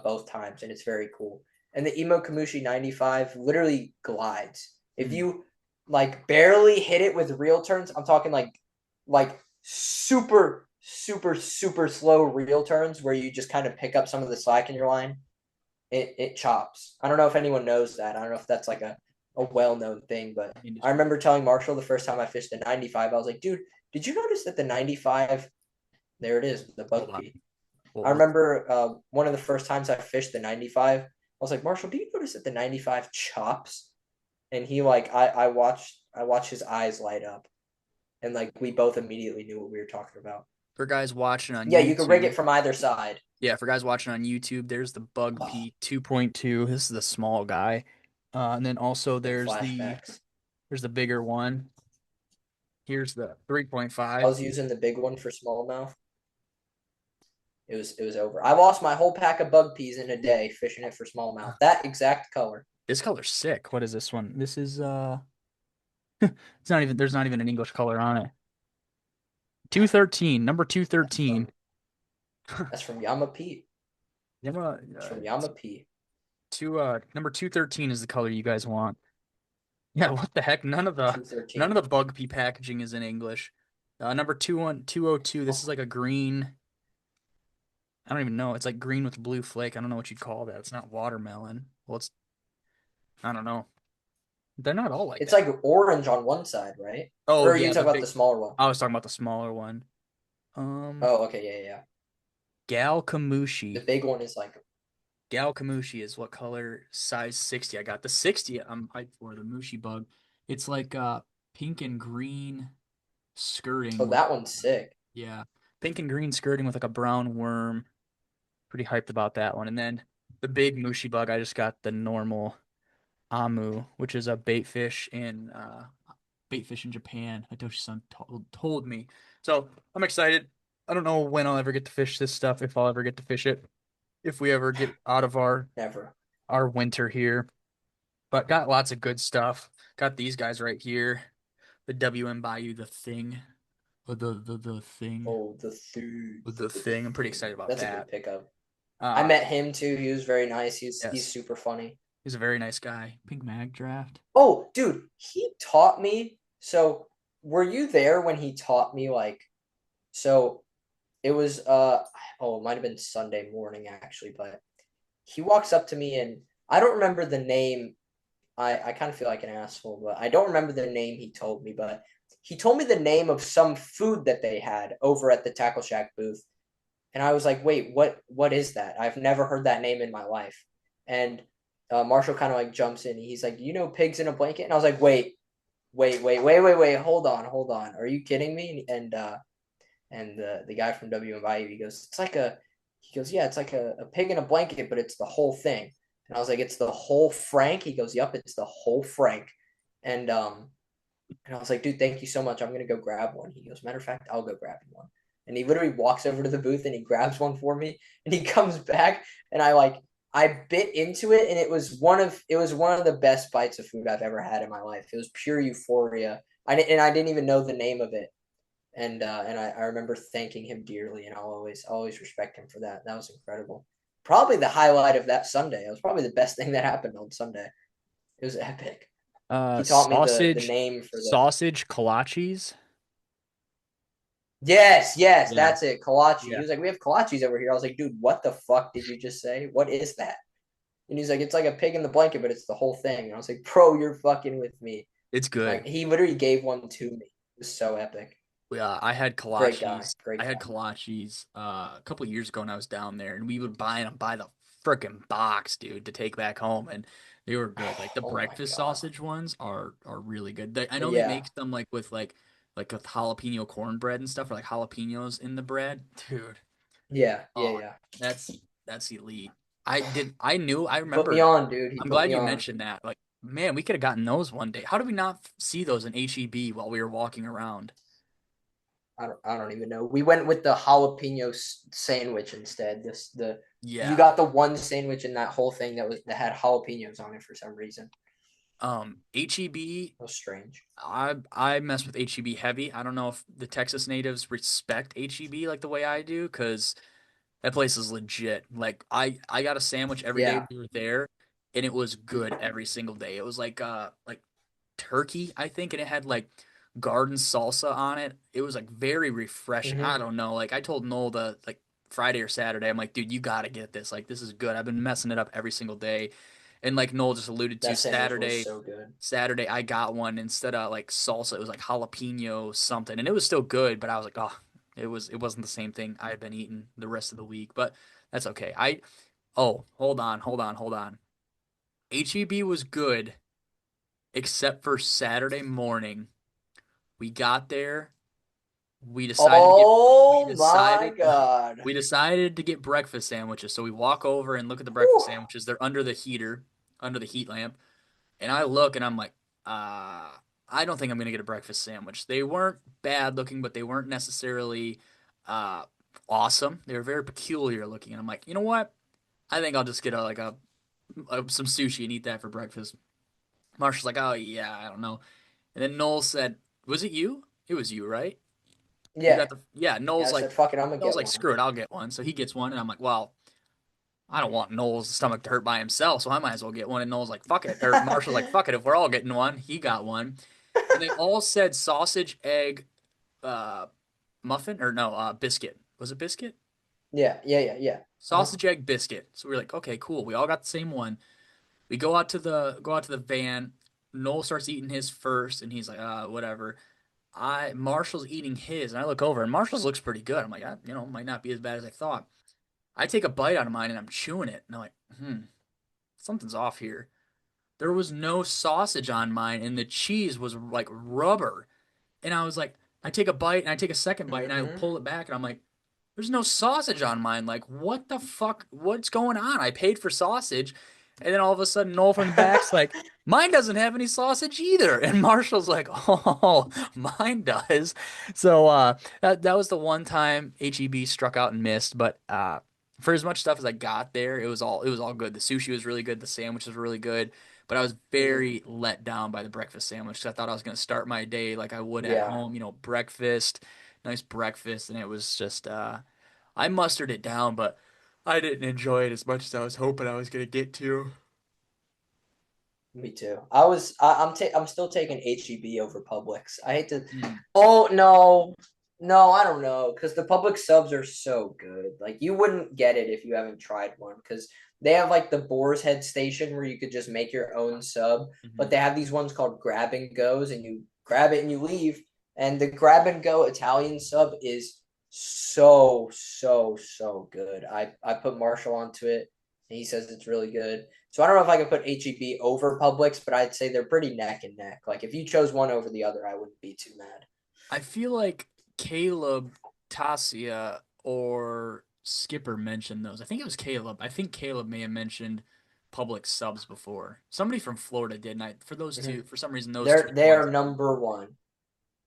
both times, and it's very cool. And the Emo Kamushi 95 literally glides. If Mm. you like barely hit it with reel turns, I'm talking like super super slow reel turns where you just kind of pick up some of the slack in your line. It chops. I don't know if anyone knows that. I don't know if that's like a well known thing, but I Industry. remember telling Marshall the first time I fished the 95, I was like, dude, did you notice that the 95, there it is, the Hold bug on. pea. I What? remember one of the first times I fished the 95, I was like, Marshall, do you notice that the 95 chops? And he like I watched his eyes light up, and like we both immediately knew what we were talking about. For guys watching on Yeah, you could rig it YouTube, from either side. yeah, for guys watching on YouTube, there's the Bug Oh, P 2.2. This is the small guy. And then also some there's the flashbacks. there's the bigger one. Here's the I 3.5. was using the big one for smallmouth. It was over. I lost my whole pack of bug peas in a day fishing it for smallmouth. That exact color. This color's sick. What is this one? This is it's not even there's not even an English color on it. 213, number That's 213. from that's from Yama Pete. Number It's from Yama Pete. number 213 is the color you guys want. Yeah, what the heck? None of 213. the Bug P packaging is in English. Number 21202, this is like a green. I don't even know. It's like green with blue flake. I don't know what you'd call that. It's not watermelon. Well, it's I don't know. They're not all like It's that. like orange on one side, right? Oh Or are you yeah, the talking about big. the smaller one? I was talking about the smaller one. Oh, okay, yeah, yeah, yeah. Gal The Kamushi. big one is like, Gal Kamushi is what color? Size 60. I got the 60. I'm hyped for the Mushi bug. It's like pink and green skirting oh, with that one's sick. yeah, pink and green skirting with like a brown worm. Pretty hyped about that one. And then the big Mushi bug, I just got the normal Amu, which is a bait fish in Japan. Hitoshi-san told me. So I'm excited. I don't know when I'll ever get to fish this stuff, if I'll ever get to fish it, if we ever get out of Never. our winter here. But got lots of good stuff. Got these guys right here. The WM Bayou, the thing. The thing. Oh, the thing. The The thing. I'm pretty thing. excited about That's a that. good pickup. I Uh met him too. He was very nice. He's yes. super funny. He's a very nice guy. Pink mag draft. Oh, dude, he taught me. So, were you there when he taught me so it was oh, it might have been Sunday morning actually, but he walks up to me and I don't remember the name. I kind of feel like an asshole, but I don't remember the name he told me, but he told me the name of some food that they had over at the Tackle Shack booth. And I was like, wait, what is that? I've never heard that name in my life. And Marshall kind of like jumps in. He's like, you know, pigs in a blanket? And I was like, wait, hold on. Are you kidding me? And the guy from WMIU, he goes, yeah, it's like a pig in a blanket, but it's the whole thing. And I was like, it's the whole Frank. He goes, yep, it's the whole Frank. And and I was like, dude, thank you so much. I'm gonna go grab one. He goes, matter of fact, I'll go grab you one. And he literally walks over to the booth and he grabs one for me. And he comes back and I bit into it and it was one of the best bites of food I've ever had in my life. It was pure euphoria. I didn't even know the name of it. And I remember thanking him dearly, and I'll always respect him for that. That was incredible. Probably the highlight of that Sunday. It was probably the best thing that happened on Sunday. It was epic. He taught me the Sausage, name for the sausage kolaches. yes, Yeah, that's it. Kolache. He yeah, was like, we have kolaches over here. I was like, dude, what the fuck did you just say? What is that? And he's like, it's like a pig in the blanket, but it's the whole thing. And I was like, bro, you're fucking with me. it's good. Like he literally gave one to me. It was so epic. Yeah, I had Great guy. kolaches. I Great had guy. kolaches a couple years ago when I was down there, and we would buy them by the freaking box, dude, to take back home, and they were good. Like the Oh my breakfast god. sausage ones are really good. I know they Yeah. make them like with jalapeno cornbread and stuff, or like jalapenos in the bread, dude. Yeah, Oh, yeah. that's that's elite. I knew I He put me remember. on, dude. He I'm put glad me you on. mentioned that. Like, man, we could have gotten those one day. How did we not see those in HEB while we were walking around? I don't even know. We went with the jalapeno sandwich instead. This the You Yeah. got the one sandwich in that whole thing that had jalapenos on it for some reason. HEB, That was strange. I mess with HEB heavy. I don't know if the Texas natives respect HEB like the way I do, because that place is legit. Like I got a sandwich every day Yeah. we were there, and it was good every single day. It was like turkey, I think, and it had like garden salsa on it. It was like very refreshing. I Mm-hmm. don't know. Like I told Nole the like Friday or Saturday, I'm like, dude, you gotta get this. Like this is good. I've been messing it up every single day. And like Noel just alluded to, That sandwich was so good. Saturday I got one instead of like salsa, it was like jalapeno something. And it was still good, but I was like, oh, it wasn't the same thing I had been eating the rest of the week. But that's okay. I oh, hold on. HEB was good except for Saturday morning. We got there. We decided to get we Oh my decided god. we decided to get breakfast sandwiches. So we walk over and look at the breakfast Whew. sandwiches. They're under the heater, under the heat lamp. And I look and I'm like, uh, I don't think I'm gonna get a breakfast sandwich. They weren't bad looking, but they weren't necessarily uh awesome. They were very peculiar looking. And I'm like, you know what? I think I'll just get some sushi and eat that for breakfast. Marshall's like, oh yeah, I don't know. And then Noel said, was it you? It was you, right? You Yeah. got the yeah. Yeah, I said, fuck it, I'm gonna Noel's get like, one. screw it, I'll get one. So he gets one, and I'm like, well, I don't want Noel's stomach to hurt by himself, so I might as well get one. And Noel's like, fuck it. Or Marshall's like, fuck it. If we're all getting one, he got one. And they all said sausage, egg, uh, muffin, or no, biscuit. Was it biscuit? Yeah, yeah, yeah, yeah. Uh-huh. Sausage egg biscuit. So we're like, okay, cool. We all got the same one. We go out to the van. Noel starts eating his first, and he's like, whatever. I Marshall's eating his, and I look over, and Marshall's looks pretty good. I'm like, might not be as bad as I thought. I take a bite out of mine, and I'm chewing it, and I'm like, something's off here. There was no sausage on mine, and the cheese was like rubber. And I was like, I take a bite, and I take a second bite, and I Mm-hmm. pull it back, and I'm like, there's no sausage on mine. Like, what the fuck? What's going on? I paid for sausage. And then all of a sudden, Noel from the back's like, mine doesn't have any sausage either. And Marshall's like, oh, mine does. So that was the one time HEB struck out and missed. But for as much stuff as I got there, it was all good. The sushi was really good. The sandwich was really good. But I was Mm, very let down by the breakfast sandwich because I thought I was going to start my day like I would at yeah, home, breakfast, nice breakfast, and it was just I mustered it down, but I didn't enjoy it as much as I was hoping I was gonna get to. me too. I'm still taking HEB over Publix. I hate to. Mm. Oh no, no, I don't know because the Publix subs are so good. Like you wouldn't get it if you haven't tried one because they have like the Boar's Head station where you could just make your own sub, but Hmm. they have these ones called grab and goes, and you grab it and you leave. And the grab and go Italian sub is so good. I put Marshall onto it, and he says it's really good. So I don't know if I could put HEB over Publix, but I'd say they're pretty neck and neck. Like if you chose one over the other, I wouldn't be too mad. I feel like Caleb, Tasia, or Skipper mentioned those. I think it was Caleb. I think Caleb may have mentioned public subs before. Somebody from Florida did, and for those Mm-hmm. two, for some reason, those two They're are the they ones. are number one.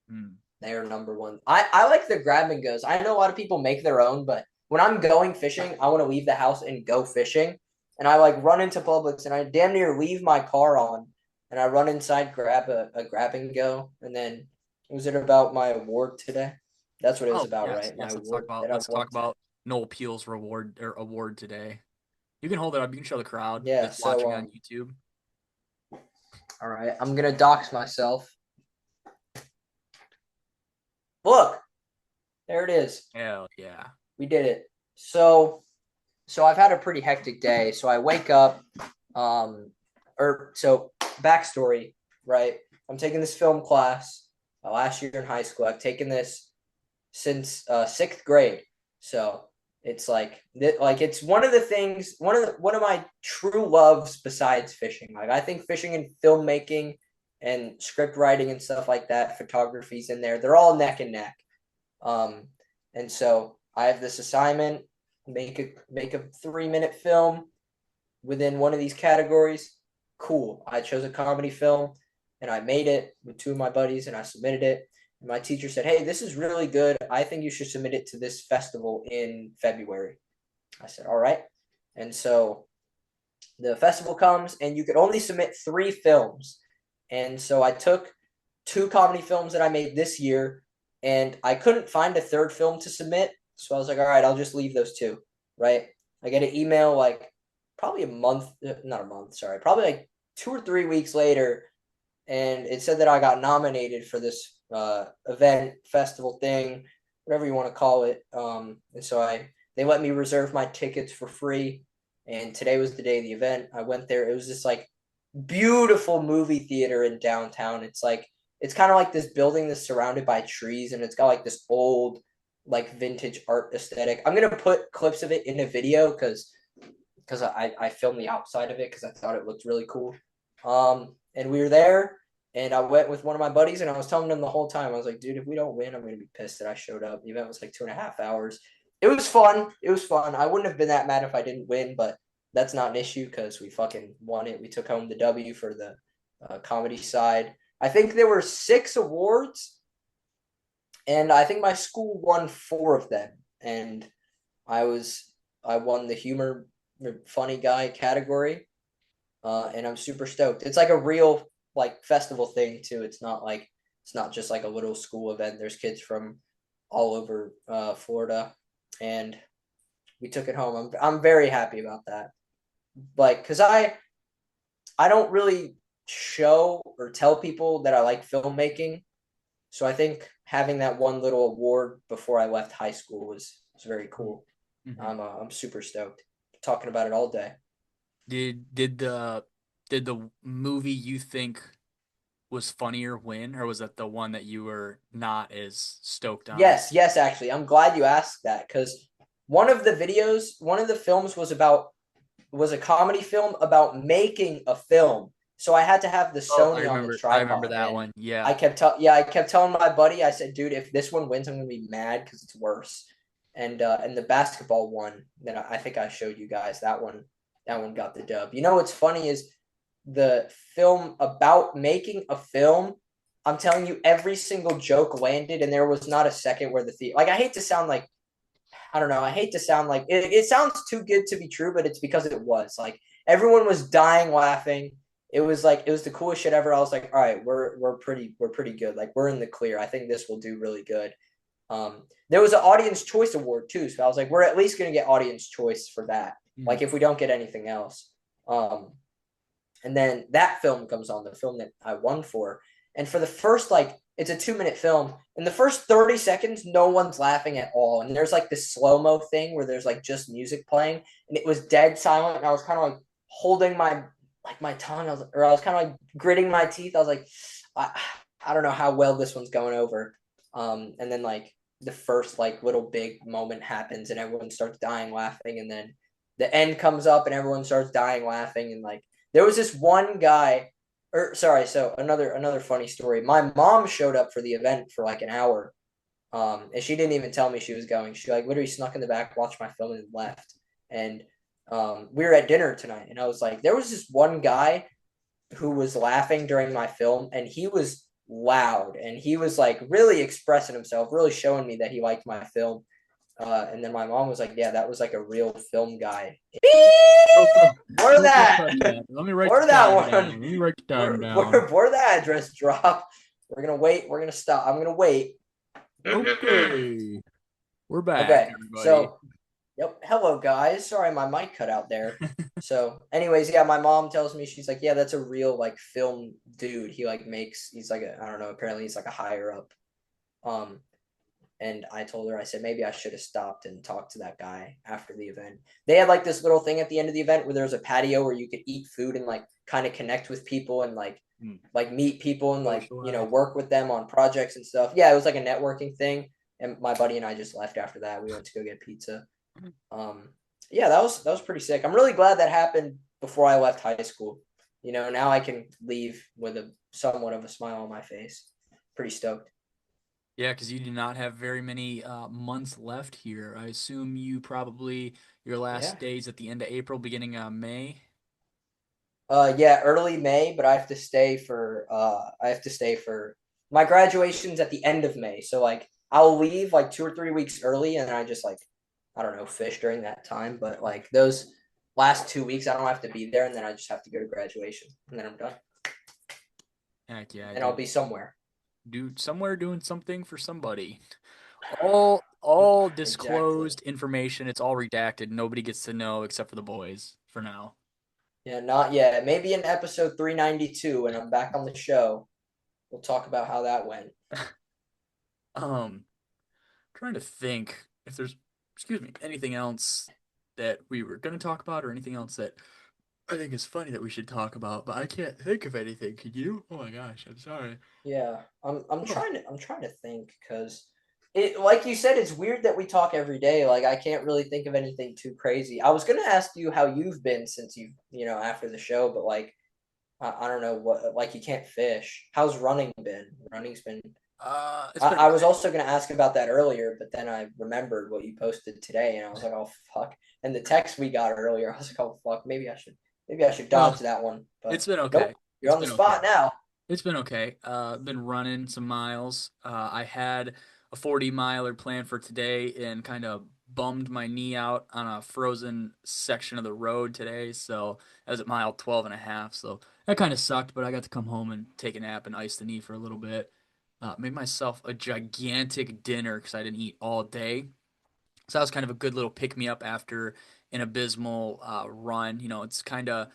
Hmm. They are number one. I like the grab and goes. I know a lot of people make their own, but when I'm going fishing, I want to leave the house and go fishing. And I like run into Publix and I damn near leave my car on and I run inside, grab a grab and go. And then was it about my award today? That's what it was Oh about, yes, right? My yes. Let's talk award about that I let's won talk today. about Noel Peel's reward or award today. You can hold it up. You can show the crowd Yeah, that's so watching on YouTube. all right, I'm gonna dox myself. Look, there it is. Hell yeah. We did it. So I've had a pretty hectic day. So I wake up, um, so backstory, right? I'm taking this film class last year in high school. I've taken this since sixth grade. So it's like it's one of the things, one of my true loves besides fishing. Like I think fishing and filmmaking and script writing and stuff like that, photography's in there. They're all neck and neck. Um, and so I have this assignment: make a 3 minute film within one of these categories. Cool. I chose a comedy film, and I made it with two of my buddies, and I submitted it. And my teacher said, "Hey, this is really good. I think you should submit it to this festival in February." I said, "All right." And so the festival comes, and you could only submit 3 films. And so I took 2 comedy films that I made this year, and I couldn't find a third film to submit. So I was like, all right, I'll just leave those two, right? I get an email like probably a month, not a month, sorry, probably like 2 or 3 weeks later, and it said that I got nominated for this event, festival thing, whatever you want to call it. And so they let me reserve my tickets for free. And today was the day of the event. I went there. It was this like beautiful movie theater in downtown. It's kind of like this building that's surrounded by trees, and it's got like this old like vintage art aesthetic. I'm gonna put clips of it in a video because I filmed the outside of it because I thought it looked really cool. And we were there, and I went with one of my buddies, and I was telling them the whole time, I was like, dude, if we don't win, I'm gonna be pissed that I showed up. The event was like 2.5 hours. It was fun. It was fun. I wouldn't have been that mad if I didn't win, but that's not an issue because we fucking won it. We took home the W for the comedy side. I think there were 6 awards, and I think my school won 4 of them. And I was I won the humor funny guy category, and I'm super stoked. It's like a real like festival thing too. It's not just like a little school event. There's kids from all over Florida, and we took it home. I'm very happy about that. Like, cause I don't really show or tell people that I like filmmaking, so I think having that one little award before I left high school was very cool. Hmm. I'm super stoked. Talking about it all day. Did the movie you think was funnier win, or was that the one that you were not as stoked on? Yes, yes, actually, I'm glad you asked that because one of the films was a comedy film about making a film. So I had to have the Oh, I Sony on the remember. I remember tripod, that and one. Yeah. I kept telling my buddy, I said, dude, if this one wins, I'm gonna be mad because it's worse. And the basketball one that I think I showed you guys, that one got the dub. You know what's funny is the film about making a film. I'm telling you, every single joke landed, and there was not a second where like I hate to sound like I don't know. I hate to sound like it sounds too good to be true, but it's because it was. Like everyone was dying laughing. It was the coolest shit ever. I was like, all right, we're pretty good. Like we're in the clear. I think this will do really good. There was an audience choice award too, so I was like, we're at least gonna get audience choice for that. Mhm. Like if we don't get anything else. And then that film comes on, the film that I won for. And for the first, like, it's a 2 minute film. In the first 30 seconds, no one's laughing at all. And there's like this slow mo thing where there's like just music playing. And it was dead silent. And I was kind of like holding my tongue. I was kind of like gritting my teeth. I was like, I, I don't know how well this one's going over. And then like the first like little big moment happens and everyone starts dying laughing. And then the end comes up and everyone starts dying laughing. And like, there was this one guy, or sorry, so another funny story. My mom showed up for the event for like an hour, and she didn't even tell me she was going. She like literally snuck in the back, watched my film, and left. And we were at dinner tonight, and I was like, there was this one guy who was laughing during my film, and he was loud, and he was like really expressing himself, really showing me that he liked my film. And then my mom was like, "Yeah, that was like a real film guy." Oh, no. Blur Don't that. touch that. Let me write the Blur that time down. one. Let me write the time down. Blur the address drop. We're gonna wait. We're gonna stop. I'm gonna wait. Okay. We're back, Okay. everybody. So, yep. Hello, guys. Sorry, my mic cut out there. So, anyways, yeah, my mom tells me she's like, yeah, that's a real like film dude. He like makes. He's like I don't know. Apparently, he's like a higher up. Um, and I told her, I said, maybe I should have stopped and talked to that guy after the event. They had like this little thing at the end of the event where there was a patio where you could eat food and like kind of connect with people and Hmm. like meet people and like, you know, Socialize. work with them on projects and stuff. Yeah, it was like a networking thing. And my buddy and I just left after that. We went to go get pizza. Um, yeah, that was pretty sick. I'm really glad that happened before I left high school. You know, now I can leave with a somewhat of a smile on my face. Pretty stoked. Yeah, because you do not have very many months left here. I assume you probably your Yeah. last days at the end of April, beginning of May. Yeah, early May, but I have to stay for my graduation's at the end of May. So like I'll leave like 2 or 3 weeks early and I just like I don't know, fish during that time. But like those last 2 weeks I don't have to be there and then I just have to go to graduation and then I'm done. Heck yeah, And I'll dude. be somewhere. Do somewhere doing something for somebody. All Exactly. disclosed information. It's all redacted. Nobody gets to know except for the boys for now. Yeah, not yet. Maybe in episode 392 when I'm back on the show, we'll talk about how that went. Um, trying to think if there's, excuse me, anything else that we were gonna talk about or anything else that I think is funny that we should talk about, but I can't think of anything. Can you? Oh my gosh, I'm sorry. Yeah, Oh. I'm trying to think because it like you said, it's weird that we talk every day. Like I can't really think of anything too crazy. I was gonna ask you how you've been since you know after the show, but like I don't know what like you can't fish. How's running been? Running's been. It's been I was okay. also gonna ask about that earlier, but then I remembered what you posted today, and I was like, oh fuck. And the text we got earlier, I was like, oh fuck, maybe I should No, dodge that one, it's but been nope, okay. you're It's on the been okay. spot now. It's been okay. Been running some miles. I had a 40 miler planned for today and kind of bummed my knee out on a frozen section of the road today. So I was at mile 12 and a half. So that kind of sucked, but I got to come home and take a nap and ice the knee for a little bit. Made myself a gigantic dinner because I didn't eat all day. So that was kind of a good little pick me up after an abysmal run. You know, it's kind of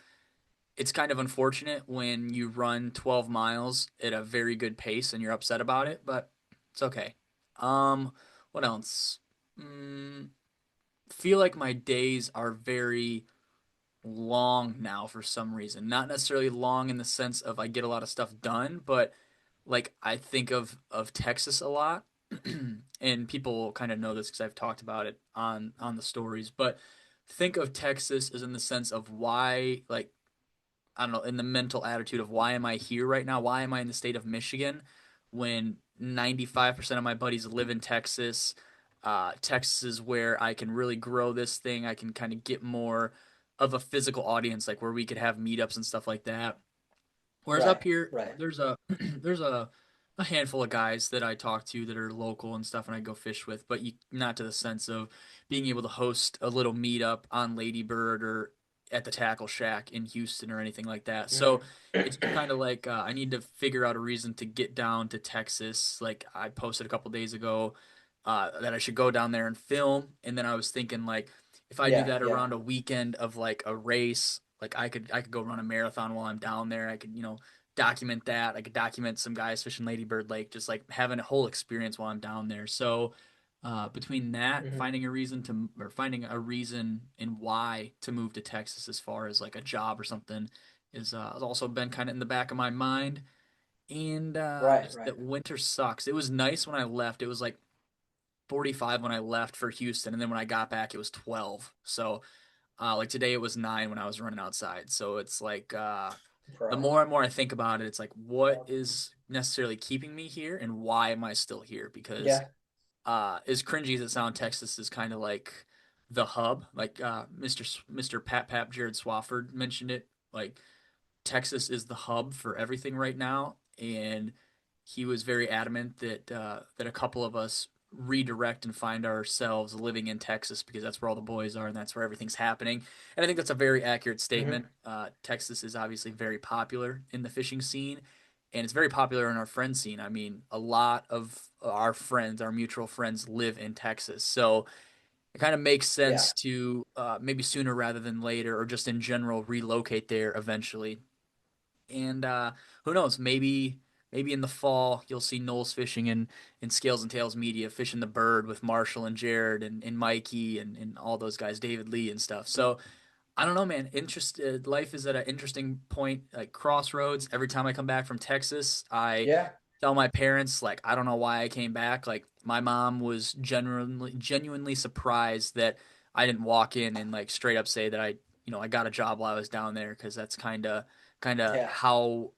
unfortunate when you run 12 miles at a very good pace and you're upset about it, but it's okay. Um, what else? Mm, feel like my days are very long now for some reason. Not necessarily long in the sense of I get a lot of stuff done, but like I think of Texas a lot. And people kind of know this because I've talked about it on the stories, but think of Texas as in the sense of why, like, I don't know, in the mental attitude of why am I here right now? Why am I in the state of Michigan when 95% of my buddies live in Texas? Texas is where I can really grow this thing. I can kind of get more of a physical audience, like where we could have meetups and stuff like that. Whereas up Right, here, right. there's a there's a handful of guys that I talk to that are local and stuff, and I go fish with, but not to the sense of being able to host a little meetup on Lady Bird or at the Tackle Shack in Houston or anything like that. So Hmm. it's been kind of like I need to figure out a reason to get down to Texas. Like I posted a couple days ago that I should go down there and film, and then I was thinking like if I do Yeah, that yeah. around a weekend of like a race, like I could go run a marathon while I'm down there. I could document that. I could document some guys fishing Lady Bird Lake, just like having a whole experience while I'm down there. So between that, Hmm. finding a reason and why to move to Texas as far as like a job or something is has also been kind of in the back of my mind. And Right, just right. that winter sucks. It was nice when I left. It was like 45 when I left for Houston, and then when I got back, it was 12. So like today, it was 9 when I was running outside. So it's like the Bro. more and more I think about it, it's like what is necessarily keeping me here, and why am I still here? Because Yeah. as cringy as it sounds, Texas is kind of like the hub. Like Mr. Pat Pap Jared Swafford mentioned it. Like Texas is the hub for everything right now, and he was very adamant that a couple of us redirect and find ourselves living in Texas because that's where all the boys are and that's where everything's happening. And I think that's a very accurate statement. Hmm. Texas is obviously very popular in the fishing scene, and it's very popular in our friend scene. I mean, a lot of our friends, our mutual friends, live in Texas, so it kind of makes Yeah. sense to maybe sooner rather than later, or just in general, relocate there eventually. And who knows? Maybe in the fall you'll see Noles fishing in Scales and Tails Media fishing the bird with Marshall and Jared and Mikey and all those guys, David Lee and stuff. So I don't know, man. Life is at an interesting point, like crossroads. Every time I come back from Texas, I Yeah. tell my parents like I don't know why I came back. Like my mom was genuinely surprised that I didn't walk in and like straight up say that I got a job while I was down there because that's kind of Yeah. how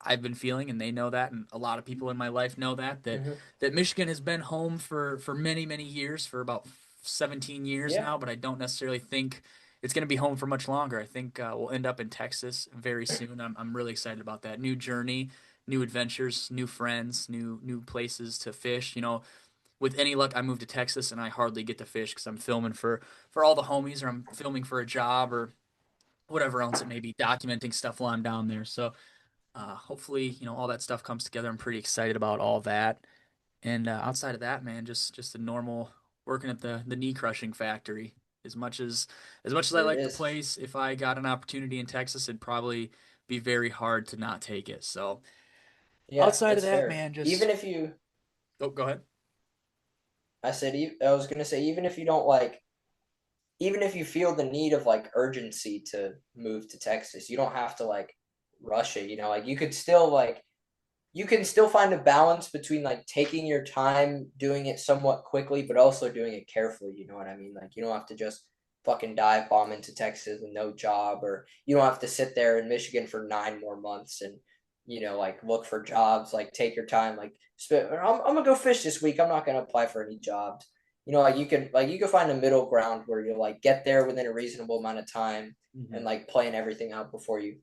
I've been feeling, and they know that, and a lot of people in my life know Hmm. that Michigan has been home for many years, for about 17 years Yeah. now, but I don't necessarily think it's going to be home for much longer. I think we'll end up in Texas very soon. I'm really excited about that new journey, new adventures, new friends, new places to fish. With any luck, I move to Texas and I hardly get to fish because I'm filming for all the homies, or I'm filming for a job, or whatever else it may be, documenting stuff while I'm down there. So hopefully, all that stuff comes together. I'm pretty excited about all that. And outside of that, man, just the normal working at the knee crushing factory. As much as I There it like the is. place, if I got an opportunity in Texas, it'd probably be very hard to not take it. So Yeah, outside of that's that, fair. man, Even just if you, oh, go ahead. I was gonna say, even if you don't like, even if you feel the need of like urgency to move to Texas, you don't have to like rush it. Like you could still like you can still find a balance between like taking your time doing it somewhat quickly, but also doing it carefully. You know what I mean? Like you don't have to just fucking dive bomb into Texas with no job, or you don't have to sit there in Michigan for 9 more months and like look for jobs. Like take your time. Like I'm gonna go fish this week. I'm not gonna apply for any jobs. Like you can find a middle ground where you like get there within a reasonable amount of time and Hmm. like plan everything out before you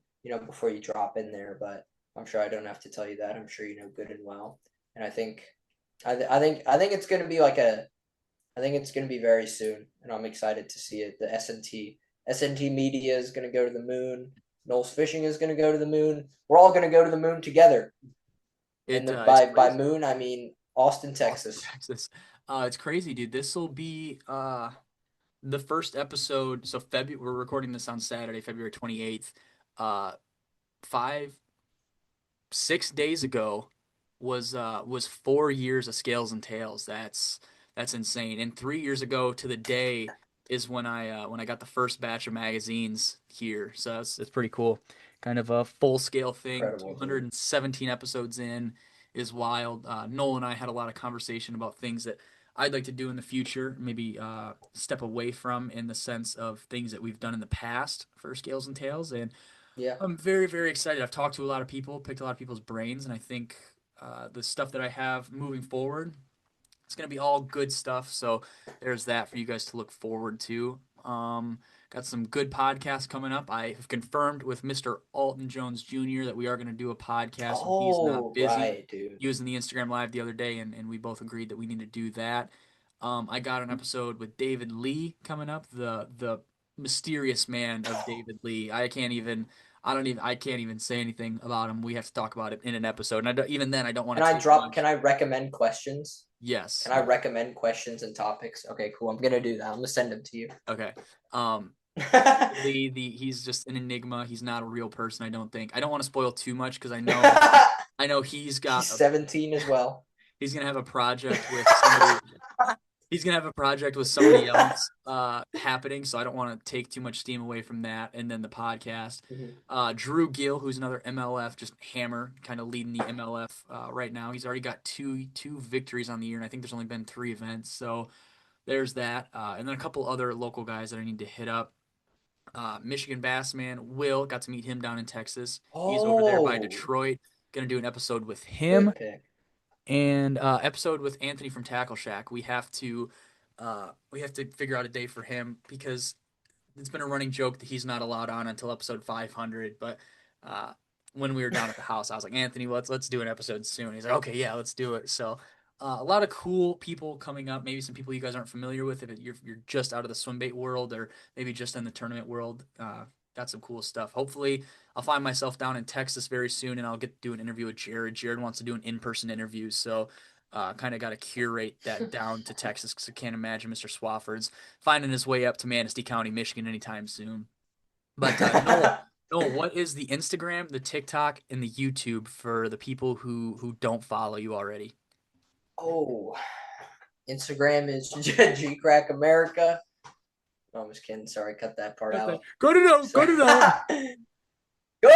drop in there. But I'm sure I don't have to tell you that. I'm sure you know good and well. And I think it's going to be I think it's going to be very soon, and I'm excited to see it. The SNT Media is going to go to the moon. Noles Fishing is going to go to the moon. We're all going to go to the moon together. And It's by crazy. moon I mean Austin, Austin, Texas. Texas. It's crazy, dude. This will be the first episode. So February, we're recording this on Saturday, February 28th. Uh, 6 days ago was 4 years of Scales and Tails. That's insane. And 3 years ago to the day, is when I got the first batch of magazines here. So it's pretty cool. Kind of a full scale thing. Incredible, dude. 217 episodes in is wild. Noel and I had a lot of conversation about things that I'd like to do in the future, maybe step away from in the sense of things that we've done in the past for Scales and Tails. And Yeah. I'm very, very excited. I've talked to a lot of people, picked a lot of people's brains, and I think the stuff that I have moving forward, it's gonna be all good stuff. So there's that for you guys to look forward to. Got some good podcasts coming up. I have confirmed with Mr. Alton Jones Jr. that we are gonna do a podcast when he's not Oh, busy. right, dude. Using the Instagram Live the other day, and we both agreed that we need to do that. I got an episode with David Lee coming up, the mysterious man of David Lee. I can't even say anything about him. We have to talk about it in an episode, and even then, I don't want to take Can much. I recommend questions? Yes, Can I yes. recommend questions and topics? Okay, cool. I'm gonna do that. I'm gonna send them to you. Okay. Um, Lee, he's just an enigma. He's not a real person, I don't think. I don't want to spoil too much because I know He's 17 as well. he's gonna have a project with somebody. He's gonna have a project with somebody else happening, so I don't want to take too much steam away from that. And then the podcast, Mhm. Drew Gill, who's another MLF, just hammer, kind of leading the MLF right now. He's already got two victories on the year, and I think there's only been 3 events. So there's that, and then a couple other local guys that I need to hit up. Michigan Bassman Will, got to meet him down in Texas. He's over there by Oh, Detroit. Gonna do an episode with him good pick. and episode with Anthony from Tackle Shack. We have to figure out a day for him because it's been a running joke that he's not allowed on until episode 500. But uh, when we were down at the house, I was like, Anthony, let's do an episode soon. He's like, okay, yeah, let's do it. So a lot of cool people coming up. Maybe some people you guys aren't familiar with if you're just out of the swim bait world or maybe just in the tournament world. Got some cool stuff. Hopefully, I'll find myself down in Texas very soon, and I'll get to do an interview with Jared. Jared wants to do an in-person interview, so kind of got to curate that down to Texas because I can't imagine Mr. Swafford's finding his way up to Manistee County, Michigan anytime soon. But Noel, what is the Instagram, the TikTok, and the YouTube for the people who don't follow you already? Oh, Instagram is G Crack America. No, I'm just kidding. Sorry, cut that part Okay. out. Go to no, go Sorry. to no. Good.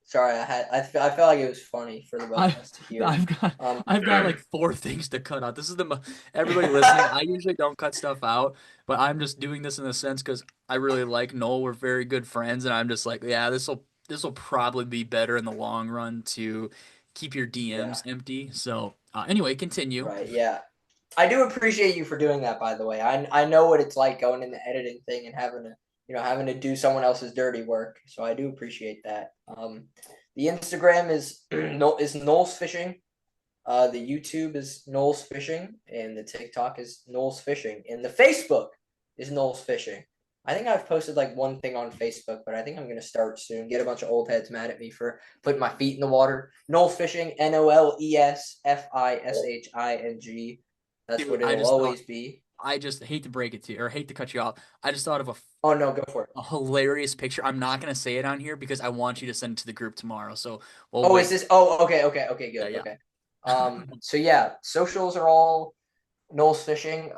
Sorry, I felt like it was funny for the I rest of us to hear. I've got Um, I've got like 4 things to cut out. This is everybody listening. I usually don't cut stuff out, but I'm just doing this in a sense because I really like Noel. We're very good friends, and I'm just like, yeah, this will probably be better in the long run to keep your yeah, DMs empty. So anyway, continue. right, yeah. I do appreciate you for doing that, by the way. I know what it's like going in the editing thing and having to do someone else's dirty work. So I do appreciate that. The Instagram is is Noles Fishing. The YouTube is Noles Fishing, and the TikTok is Noles Fishing, and the Facebook is Noles Fishing. I think I've posted like one thing on Facebook, but I think I'm gonna start soon. Get a bunch of old heads mad at me for putting my feet in the water. Noles Fishing, NOLESFISHING. That's Dude, what it'll always be. I just hate to break it to you, or hate to cut you off. I just thought of Oh no, go for it. a hilarious picture. I'm not gonna say it on here because I want you to send it to the group tomorrow. So we'll Oh, is wait. this? Oh, okay, okay, okay, Yeah, good, yeah. okay. So yeah, socials are all Noles Fishing.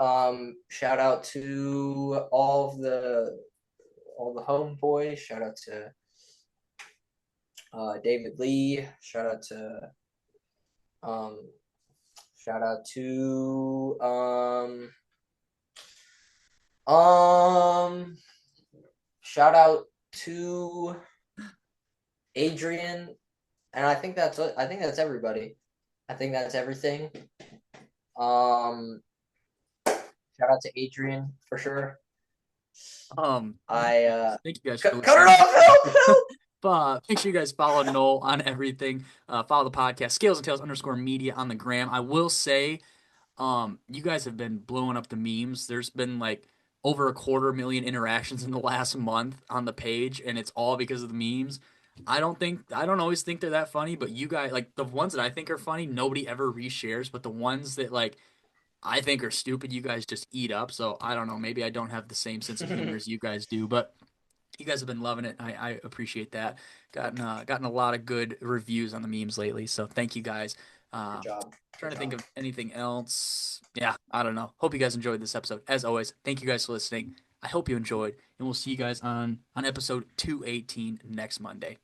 Shout out to all the homeboys. Shout out to David Lee. Um, shout out to um, shout out to Adrian, and I think that's it. I think that's everybody. I think that's everything. Um, shout out to Adrian for sure. I Thank you guys for cut it listening. off. Help! Help! Make sure you guys follow Noel on everything. Follow the podcast, Scales and Tails _media on the gram. I will say, you guys have been blowing up the memes. There's been like over 250,000 interactions in the last month on the page, and it's all because of the memes. I don't always think they're that funny, but you guys like the ones that I think are funny, nobody ever reshares, but the ones that like I think are stupid, you guys just eat up. So I don't know, maybe I don't have the same sense of humor as you guys do, but you guys have been loving it. I appreciate that. Gotten a lot of good reviews on the memes lately, so thank you guys. Good job. Trying Good to think job. of anything else. Yeah, I don't know. Hope you guys enjoyed this episode. As always, thank you guys for listening. I hope you enjoyed, and we'll see you guys on episode 218 next Monday.